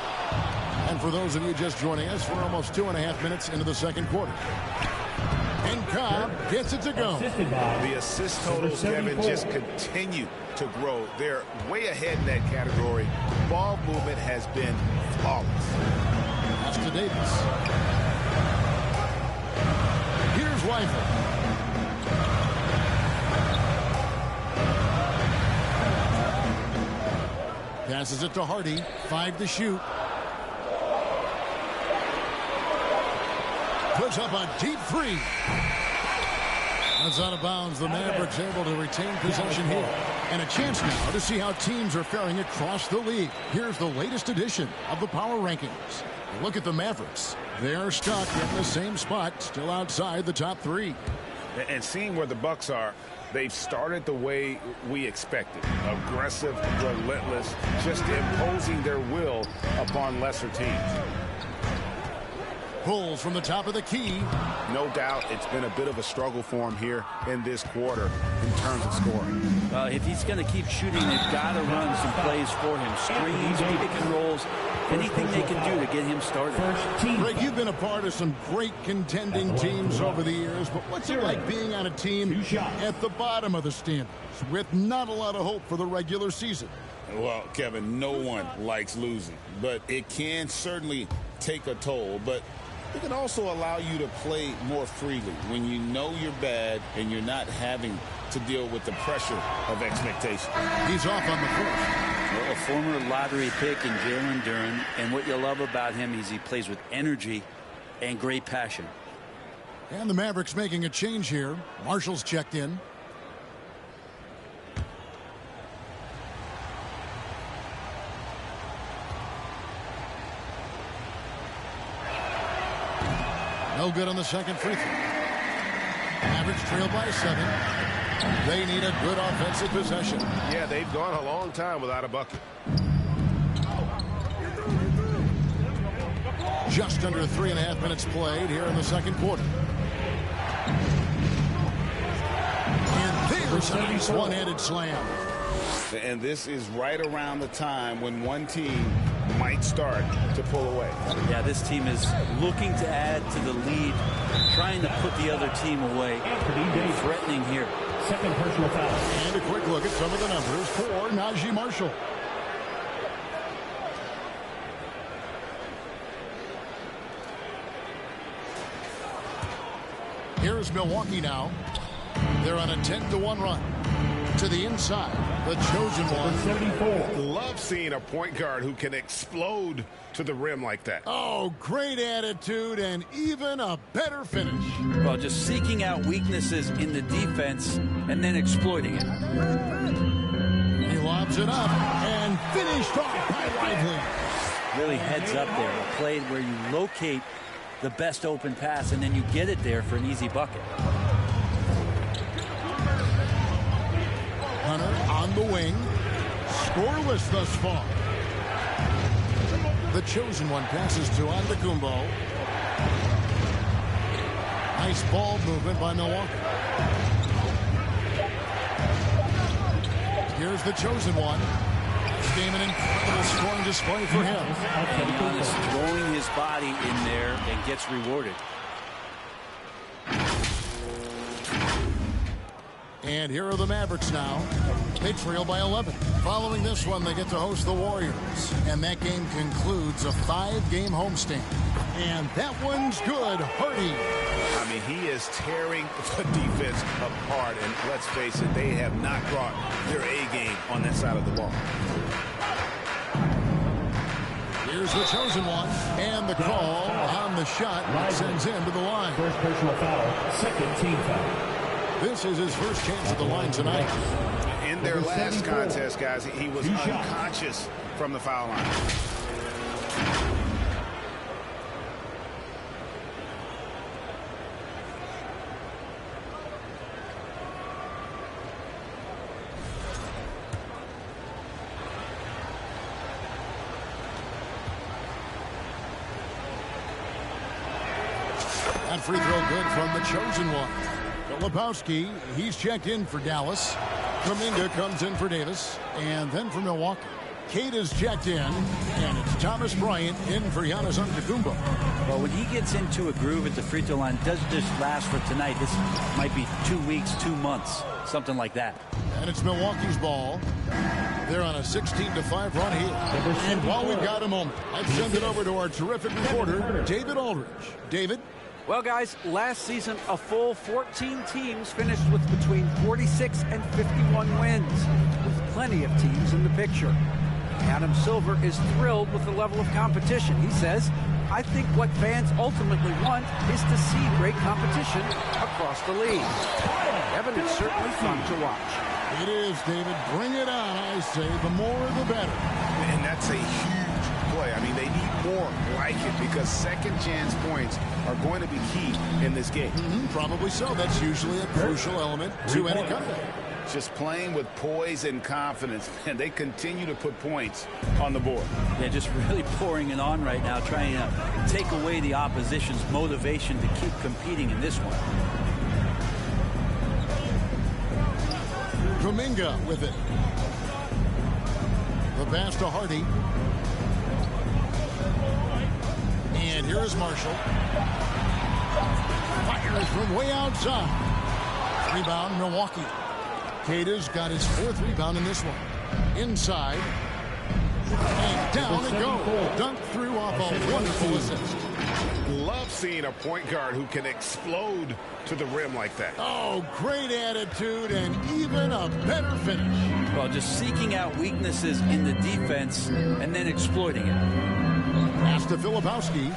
And for those of you just joining us, we're almost 2.5 minutes into the second quarter. And Cobb gets it to go. The assist totals, Kevin, just continue to grow. They're way ahead in that category. Ball movement has been flawless. That's to Davis. Here's Lively. Passes it to Hardy. 5 to shoot. Puts up a deep 3. That's out of bounds. The Mavericks able to retain possession here. And a chance now to see how teams are faring across the league. Here's the latest edition of the Power Rankings. Look at the Mavericks. They're stuck in the same spot, still outside the top 3. And seeing where the Bucks are, they've started the way we expected. Aggressive, relentless, just imposing their will upon lesser teams. Pulls from the top of the key. No doubt it's been a bit of a struggle for him here in this quarter in terms of scoring. If he's going to keep shooting, they've got to run some plays for him. Screens, pick and rolls, anything they can do to get him started. Greg, you've been a part of some great contending teams over the years, but what's it like being on a team at the bottom of the standings with not a lot of hope for the regular season? Well, Kevin, no one likes losing, but it can certainly take a toll. But it can also allow you to play more freely when you know you're bad and you're not having to deal with the pressure of expectation. He's off on the first. Well, a former lottery pick in Jalen Duren, and what you love about him is he plays with energy and great passion. And the Mavericks making a change here. Marshall's checked in. No good on the second free throw. Mavericks trail by 7. They need a good offensive possession. Yeah, they've gone a long time without a bucket. Just under 3.5 minutes played here in the second quarter. And there's a nice one-handed slam. And this is right around the time when one team might start to pull away. Yeah, this team is looking to add to the lead, trying to put the other team away, threatening here. Second personal foul. And a quick look at some of the numbers for Najee Marshall. Here's Milwaukee now. They're on a 10-1 run. To the inside, the chosen one. 74. Love seeing a point guard who can explode to the rim like that. Oh, great attitude and even a better finish. Well, just seeking out weaknesses in the defense and then exploiting it. He lobs it up and finished off by Lively. Really heads up there. A play where you locate the best open pass and then you get it there for an easy bucket. Hunter on the wing. Scoreless thus far. The chosen one passes to Antetokounmpo. Nice ball movement by Milwaukee. Here's the chosen one. This game an incredible scoring display for him. And Giannis throwing his body in there and gets rewarded. And here are the Mavericks now. They trail by 11. Following this one, they get to host the Warriors. And that game concludes a 5-game homestand. And that one's good. Hardy. I mean, he is tearing the defense apart. And let's face it, they have not brought their A game on that side of the ball. Here's the chosen one. And the call on the shot that sends him to the line. First personal foul. Second team foul. This is his first chance at the line tonight. In their last contest, guys, he was unconscious from the foul line. That free throw good from the chosen one. Lebowski, he's checked in for Dallas. Kuminga comes in for Davis. And then for Milwaukee, Cade is checked in. And it's Thomas Bryant in for Giannis Antetokounmpo. Well, when he gets into a groove at the free throw line, doesn't just last for tonight. This might be 2 weeks, 2 months, something like that. And it's Milwaukee's ball. They're on a 16-5 run here. And while we've got a moment, let's send it over to our terrific reporter, David Aldridge. David? Well, guys, last season, a full 14 teams finished with between 46 and 51 wins, with plenty of teams in the picture. Adam Silver is thrilled with the level of competition. He says, I think what fans ultimately want is to see great competition across the league. Evan, it's certainly fun to watch. It is, David. Bring it on, I say. The more, the better. And that's a huge play. I mean, they need more like it because second chance points are going to be key in this game. Probably so. That's usually a crucial element to any comeback. Just playing with poise and confidence, and they continue to put points on the board. Yeah, just really pouring it on right now, trying to take away the opposition's motivation to keep competing in this one. Kuminga with it. The pass to Hardy. And here is Marshall. Fires from way outside. Rebound, Milwaukee. Cade's got his 4th rebound in this one. Inside. And down it goes. Dunk through off a wonderful assist. Love seeing a point guard who can explode to the rim like that. Oh, great attitude and even a better finish. Well, just seeking out weaknesses in the defense and then exploiting it. Pass to Filipowski.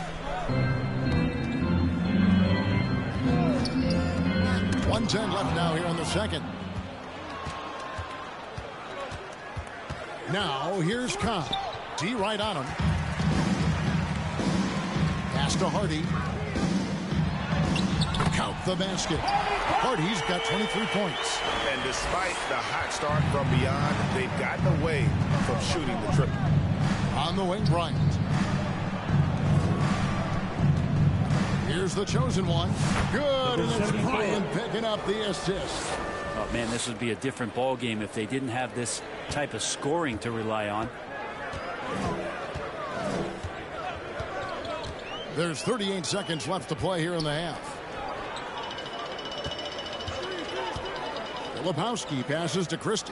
1:10 left now here on the second. Now here's Khan. D right on him. Pass to Hardy. Count the basket. Hardy's got 23 points. And despite the hot start from beyond, they've gotten away from shooting the triple. On the wing, Bryant. Here's the chosen one. Good, and it's Bryant picking up the assist. Oh, man, this would be a different ball game if they didn't have this type of scoring to rely on. There's 38 seconds left to play here in the half. Lebowski passes to Christie.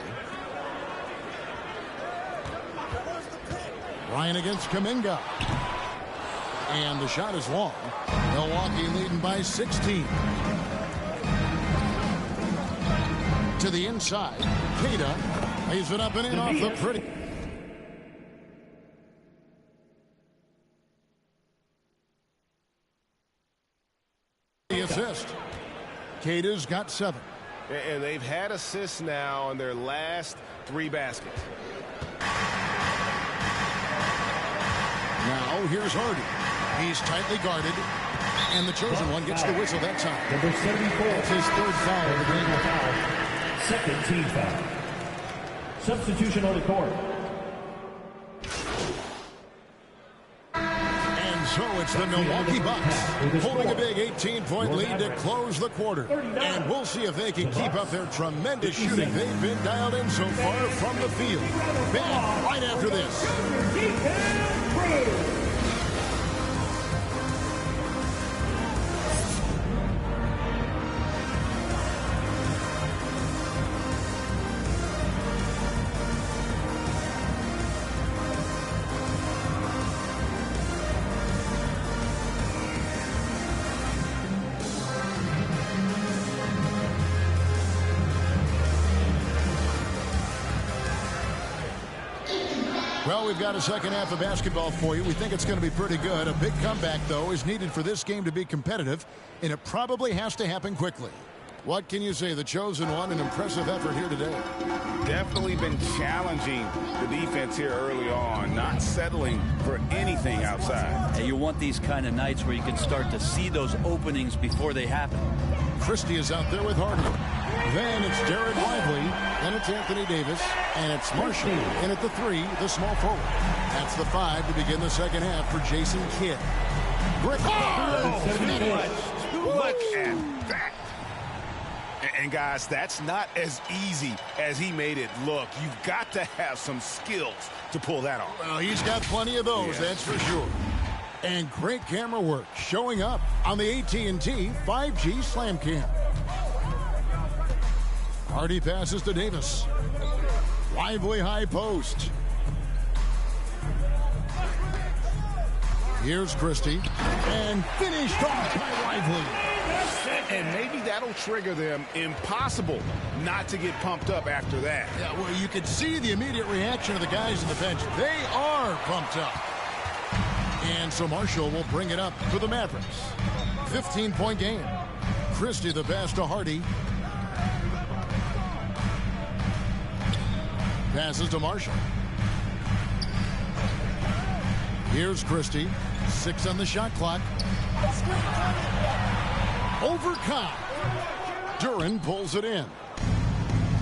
Ryan against Kuminga. And the shot is long. Milwaukee leading by 16. To the inside. Queta lays it up and in off the pretty. The assist. Queta's got 7. And they've had assists now on their last 3 baskets. Now here's Hardy. He's tightly guarded. And the chosen one gets the whistle that time. Number 74. That's his 3rd foul of the game. Second team foul. Substitution on the court. And so it's the Milwaukee Bucks holding a big 18-point lead to close the quarter. And we'll see if they can keep up their tremendous shooting they've been dialed in so far from the field. Back right after this. Well, we've got a second half of basketball for you. We think it's going to be pretty good. A big comeback, though, is needed for this game to be competitive, and it probably has to happen quickly. What can you say? The chosen one, an impressive effort here today. Definitely been challenging the defense here early on, not settling for anything outside. You want these kind of nights where you can start to see those openings before they happen. Christie is out there with Hardy. Then it's Jared Lively. Then it's Anthony Davis. And it's Marshall. And at the 3, the small forward. That's the 5 to begin the second half for Jason Kidd. Griffin. Look at that. And guys, that's not as easy as he made it look. You've got to have some skills to pull that off. Well, he's got plenty of those, that's for sure. And great camera work showing up on the AT&T 5G Slam Cam. Hardy passes to Davis. Lively high post. Here's Christie. And finished off by Lively. And maybe that'll trigger them. Impossible not to get pumped up after that. Yeah, well, you can see the immediate reaction of the guys on the bench. They are pumped up. And so Marshall will bring it up for the Mavericks. 15-point game. Christie the pass to Hardy. Passes to Marshall. Here's Christie. 6 on the shot clock. Over Cobb. Duran pulls it in.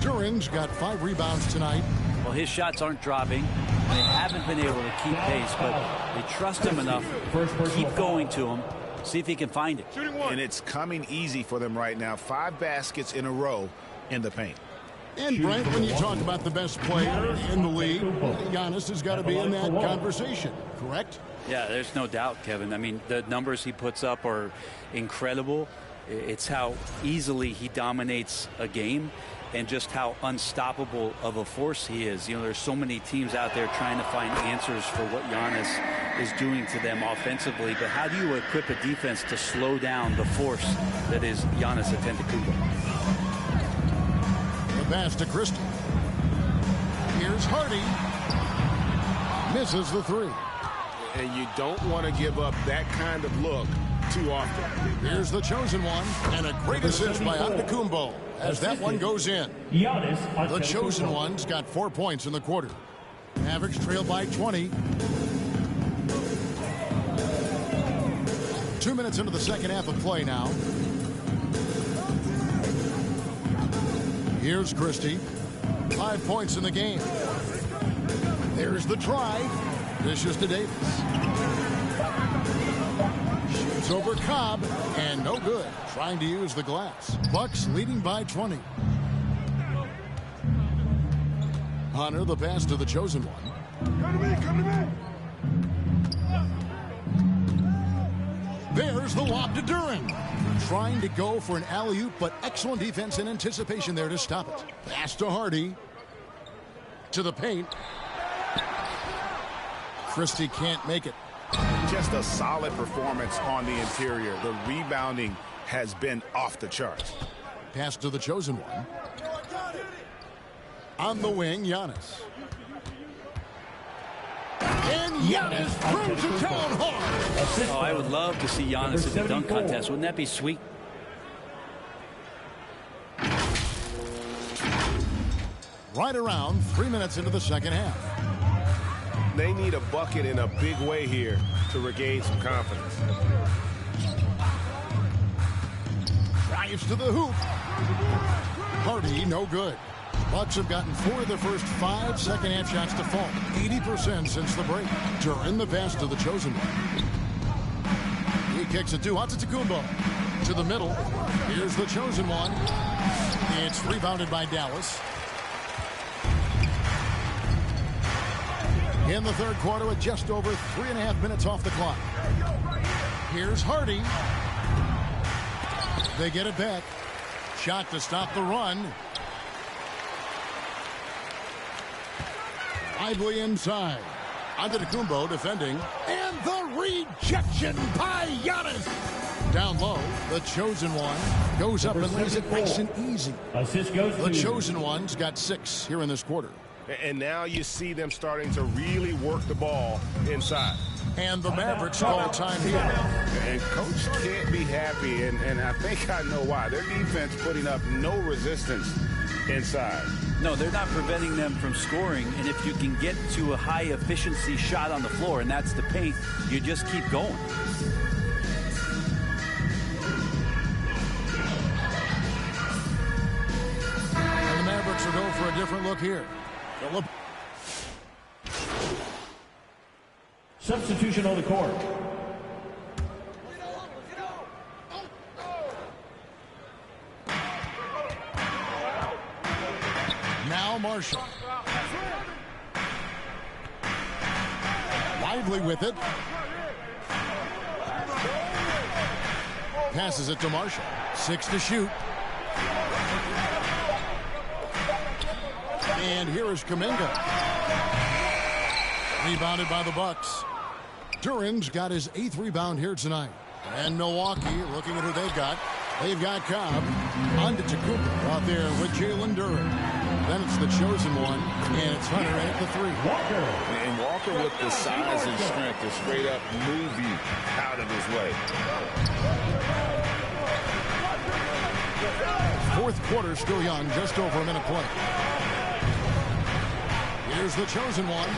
Duran's got 5 rebounds tonight. Well, his shots aren't dropping. They haven't been able to keep pace, but they trust him enough. Keep going to him. See if he can find it. And it's coming easy for them right now. 5 baskets in a row in the paint. And, Brent, when you talk about the best player in the league, Giannis has got to be in that conversation, correct? Yeah, there's no doubt, Kevin. I mean, the numbers he puts up are incredible. It's how easily he dominates a game and just how unstoppable of a force he is. You know, there's so many teams out there trying to find answers for what Giannis is doing to them offensively. But how do you equip a defense to slow down the force that is Giannis Antetokounmpo? The pass to Christie. Here's Hardy. Misses the 3. And you don't want to give up that kind of look too often. Here's the chosen one. And a great assist by Antetokounmpo as that one goes in. The chosen one's got 4 points in the quarter. Mavericks trail by 20. 2 minutes into the second half of play now. Here's Christie. 5 points in the game. There's the try. Dishes to Davis. Shoots over Cobb, and no good. Trying to use the glass. Bucks leading by 20. Hunter, the pass to the chosen one. Come to me, come to me. There's the lob to Duran. Trying to go for an alley-oop, but excellent defense and anticipation there to stop it. Pass to Hardy. To the paint. Christie can't make it. Just a solid performance on the interior. The rebounding has been off the charts. Pass to the chosen one. On the wing, Giannis. And Giannis proves it down hard. Oh, I would love to see Giannis in the dunk contest. Wouldn't that be sweet? Right around 3 minutes into the second half. They need a bucket in a big way here to regain some confidence. Drives to the hoop. Hardy, no good. Bucks have gotten 4 of their first 5 second-half shots to fall. 80% since the break. Duran the pass to the chosen one. He kicks it to Antetokounmpo. To the middle. Here's the chosen one. It's rebounded by Dallas. In the third quarter with just over 3.5 minutes off the clock. Here's Hardy. They get it back. Shot to stop the run. Lively inside. Antetokounmpo defending. And the rejection by Giannis. Down low, the chosen one goes up and lays it nice and easy. The chosen one's got 6 here in this quarter. And now you see them starting to really work the ball inside. And the Mavericks call time here. And coach can't be happy, and I think I know why. Their defense putting up no resistance inside. No, they're not preventing them from scoring, and if you can get to a high-efficiency shot on the floor, and that's the paint, you just keep going. And the Mavericks will go for a different look here. Phillip. Substitution on the court. Now Marshall. Lively with it. Passes it to Marshall. 6 to shoot. And here is Kuminga. Rebounded by the Bucks. Duran's got his 8th rebound here tonight. And Milwaukee, looking at who they've got. They've got Cobb. Antetokounmpo out there with Jalen Duran. Then it's the chosen one, and it's Hunter at the 3. And Walker with the size and strength to straight up move you out of his way. Fourth quarter still young, just over a minute play. Here's the chosen one.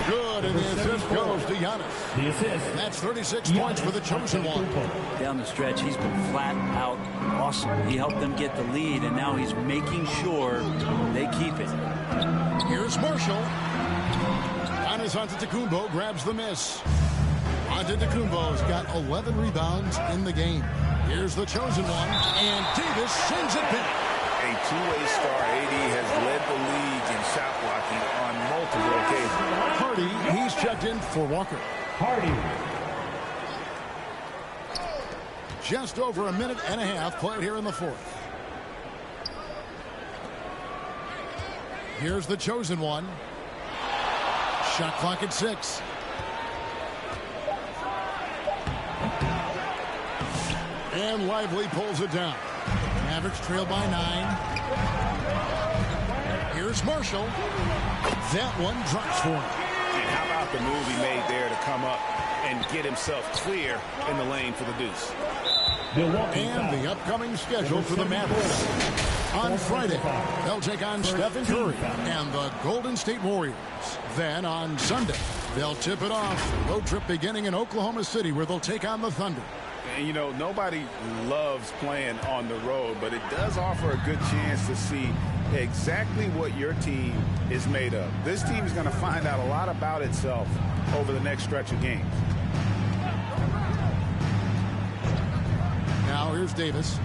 Good, and the assist goes to Giannis. The assist. That's 36 points for the chosen one. Down the stretch, he's been flat out awesome. He helped them get the lead, and now he's making sure they keep it. Here's Marshall. Giannis Antetokounmpo grabs the miss. Antetokounmpo's got 11 rebounds in the game. Here's the chosen one, and Davis sends it back. A two-way star, AD has led the league in shot blocking on multiple occasions. Hardy, he's checked in for Walker. Hardy. Just over a minute and a half played here in the fourth. Here's the chosen one. Shot clock at 6. And Lively pulls it down. Mavericks trail by 9. Here's Marshall. That one drops for him. And how about the move he made there to come up and get himself clear in the lane for the deuce? And the upcoming schedule for the Mavericks. On Friday, they'll take on Stephen Curry and the Golden State Warriors. Then on Sunday, they'll tip it off. Road trip beginning in Oklahoma City, where they'll take on the Thunder. And, you know, nobody loves playing on the road, but it does offer a good chance to see exactly what your team is made of. This team is going to find out a lot about itself over the next stretch of games. Now here's Davis.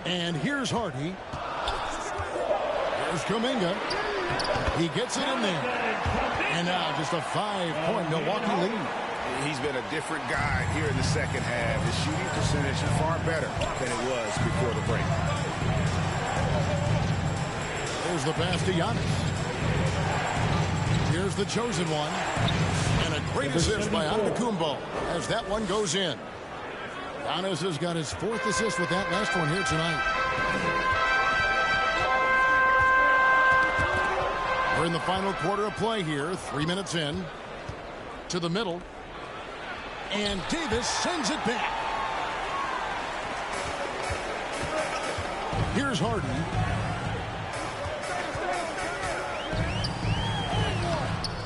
And here's Hardy. Here's Kuminga. He gets it in there. And now just a 5-point Milwaukee lead. He's been a different guy here in the second half. His shooting percentage is far better than it was before the break. There's the pass to Giannis. Here's the chosen one. And a great assist by Antetokounmpo as that one goes in. Giannis has got his 4th assist with that last one here tonight. We're in the final quarter of play here. 3 minutes in. To the middle. And Davis sends it back. Here's Harden.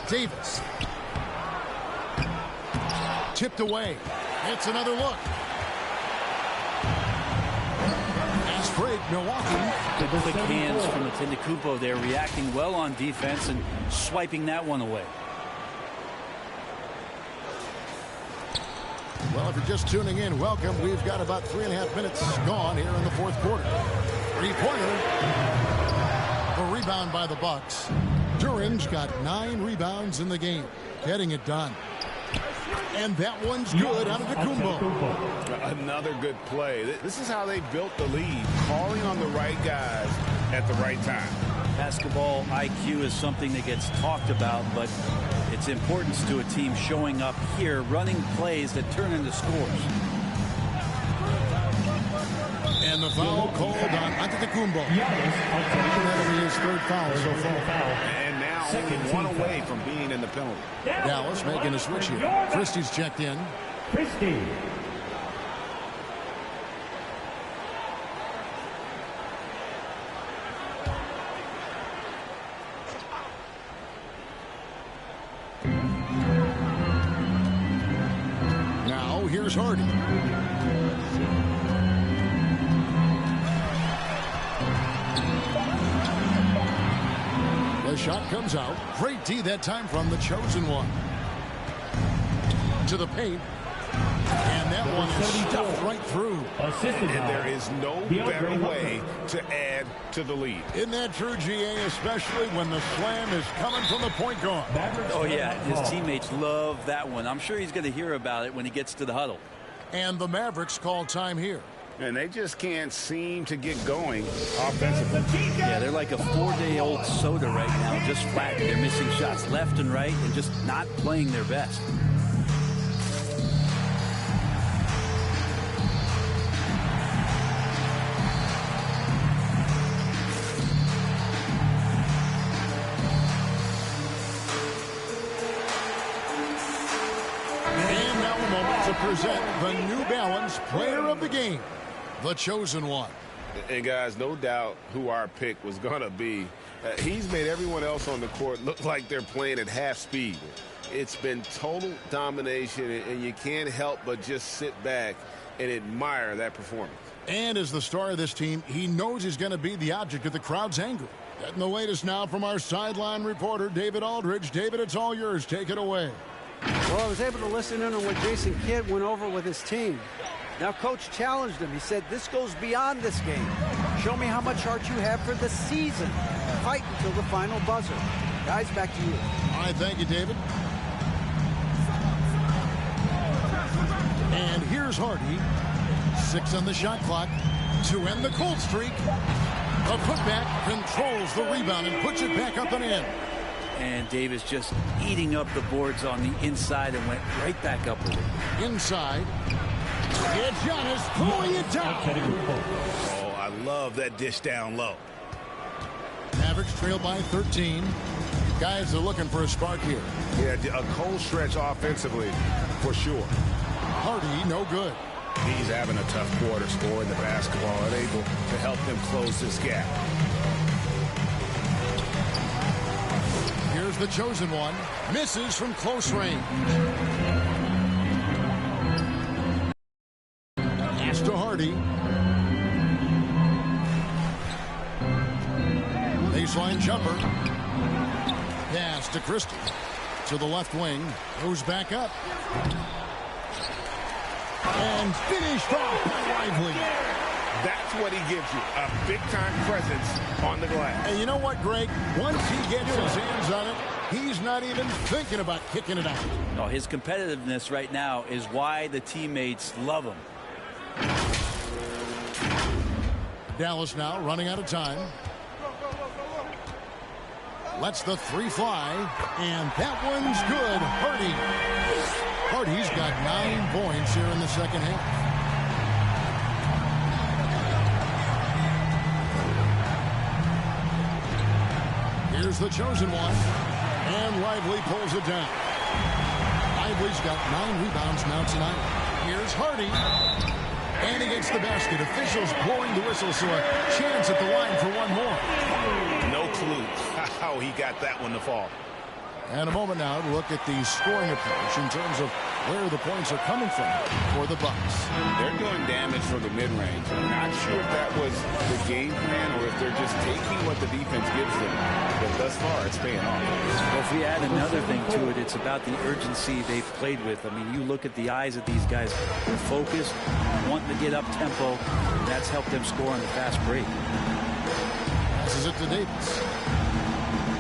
Davis. Tipped away. It's another look. Fast break, Milwaukee. Good quick hands from Antetokounmpo there, reacting well on defense and swiping that one away. Well, if you're just tuning in, welcome. We've got about 3.5 minutes gone here in the 4th quarter. 3-pointer. The rebound by the Bucks. Duran's got 9 rebounds in the game, getting it done. And that one's good out of Antetokounmpo. Another good play. This is how they built the lead, calling on the right guys at the right time. Basketball IQ is something that gets talked about, but its importance to a team showing up here, running plays that turn into scores. And the foul called on Antetokounmpo. That'll be his 3rd foul so far. And now only one away from being in the penalty. Dallas making a switch here. Christie's checked in. Christie. Now here's Hardy. The shot comes out. Great D that time from the chosen one. To the paint. And that one is stuffed right through. And there is no better way to add to the lead. Isn't that true, GA, especially when the slam is coming from the point guard? Oh, yeah, his teammates love that one. I'm sure he's going to hear about it when he gets to the huddle. And the Mavericks call time here. And they just can't seem to get going offensively. Yeah, they're like a 4-day-old soda right now, just flat. They're missing shots left and right and just not playing their best. And now a moment to present the New Balance Player of the Game. The chosen one. And guys, no doubt who our pick was going to be. He's made everyone else on the court look like they're playing at half speed. It's been total domination, and you can't help but just sit back and admire that performance. And as the star of this team, he knows he's going to be the object of the crowd's anger. Getting the latest now from our sideline reporter, David Aldridge. David, it's all yours. Take it away. Well, I was able to listen in on what Jason Kidd went over with his team. Now, Coach challenged him. He said, this goes beyond this game. Show me how much heart you have for the season. Fight until the final buzzer. Guys, back to you. All right, thank you, David. And here's Hardy. 6 on the shot clock to end the cold streak. A putback controls the rebound and puts it back up and in. And Davis just eating up the boards on the inside and went right back up with it. Inside. It's Giannis pulling it down. Oh, I love that dish down low. Mavericks trail by 13. Guys are looking for a spark here. Yeah, a cold stretch offensively, for sure. Hardy, no good. He's having a tough quarter scoring the basketball and able to help them close this gap. Here's the chosen one. Misses from close range. Pass to Hardy. baseline jumper. Pass to Christie. To the left wing. Goes back up. And finished off by Lively. That's what he gives you, a big-time presence on the glass. And you know what, Greg? Once he gets his hands on it, he's not even thinking about kicking it out. No, his competitiveness right now is why the teammates love him. Dallas now running out of time. Lets the three fly, and that one's good. Hardy's got 9 points here in the second half. Here's the chosen one, and Lively pulls it down. Lively's got 9 rebounds now tonight. Here's Hardy, and he gets the basket. Officials blowing the whistle, so a chance at the line for one more. No clue how he got that one to fall. And a moment now to look at the scoring approach in terms of where the points are coming from for the Bucks. They're doing damage from the mid-range. I'm not sure if that was the game plan or if they're just taking what the defense gives them. But thus far, it's paying off. Well, if we add another thing to it, it's about the urgency they've played with. I mean, you look at the eyes of these guys. They're focused, wanting to get up tempo. That's helped them score on the fast break. Passes it to Davis.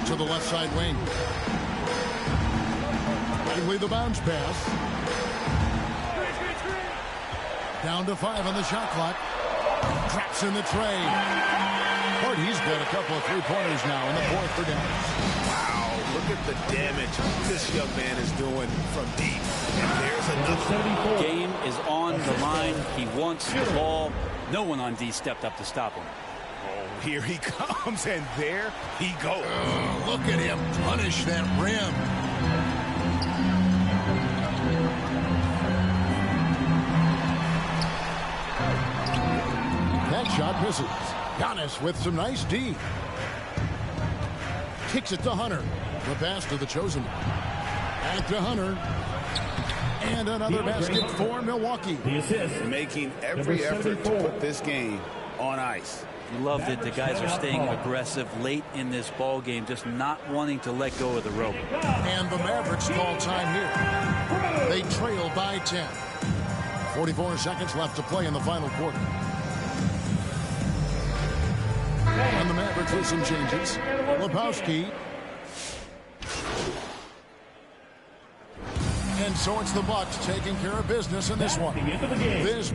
To the left side wing. Lively the bounce pass. Down to 5 on the shot clock. Traps in the tray. Hardy's got a couple of three-pointers now in the fourth for Dallas. Wow, look at the damage this young man is doing from deep. And there's another. Game is on the line. He wants the ball. No one on D stepped up to stop him. Oh, here he comes, and there he goes. Oh, look at him punish that rim. That shot misses. Giannis with some nice D. Kicks it to Hunter. The pass to the chosen one. Back to Hunter. And another basket for Milwaukee. Making every effort to put this game on ice. You love that the guys are staying aggressive late in this ball game, just not wanting to let go of the rope. And the Mavericks call time here. They trail by 10. 44 seconds left to play in the final quarter. And the Mavericks with some changes. Lebowski. And so it's the Bucks taking care of business in this one. This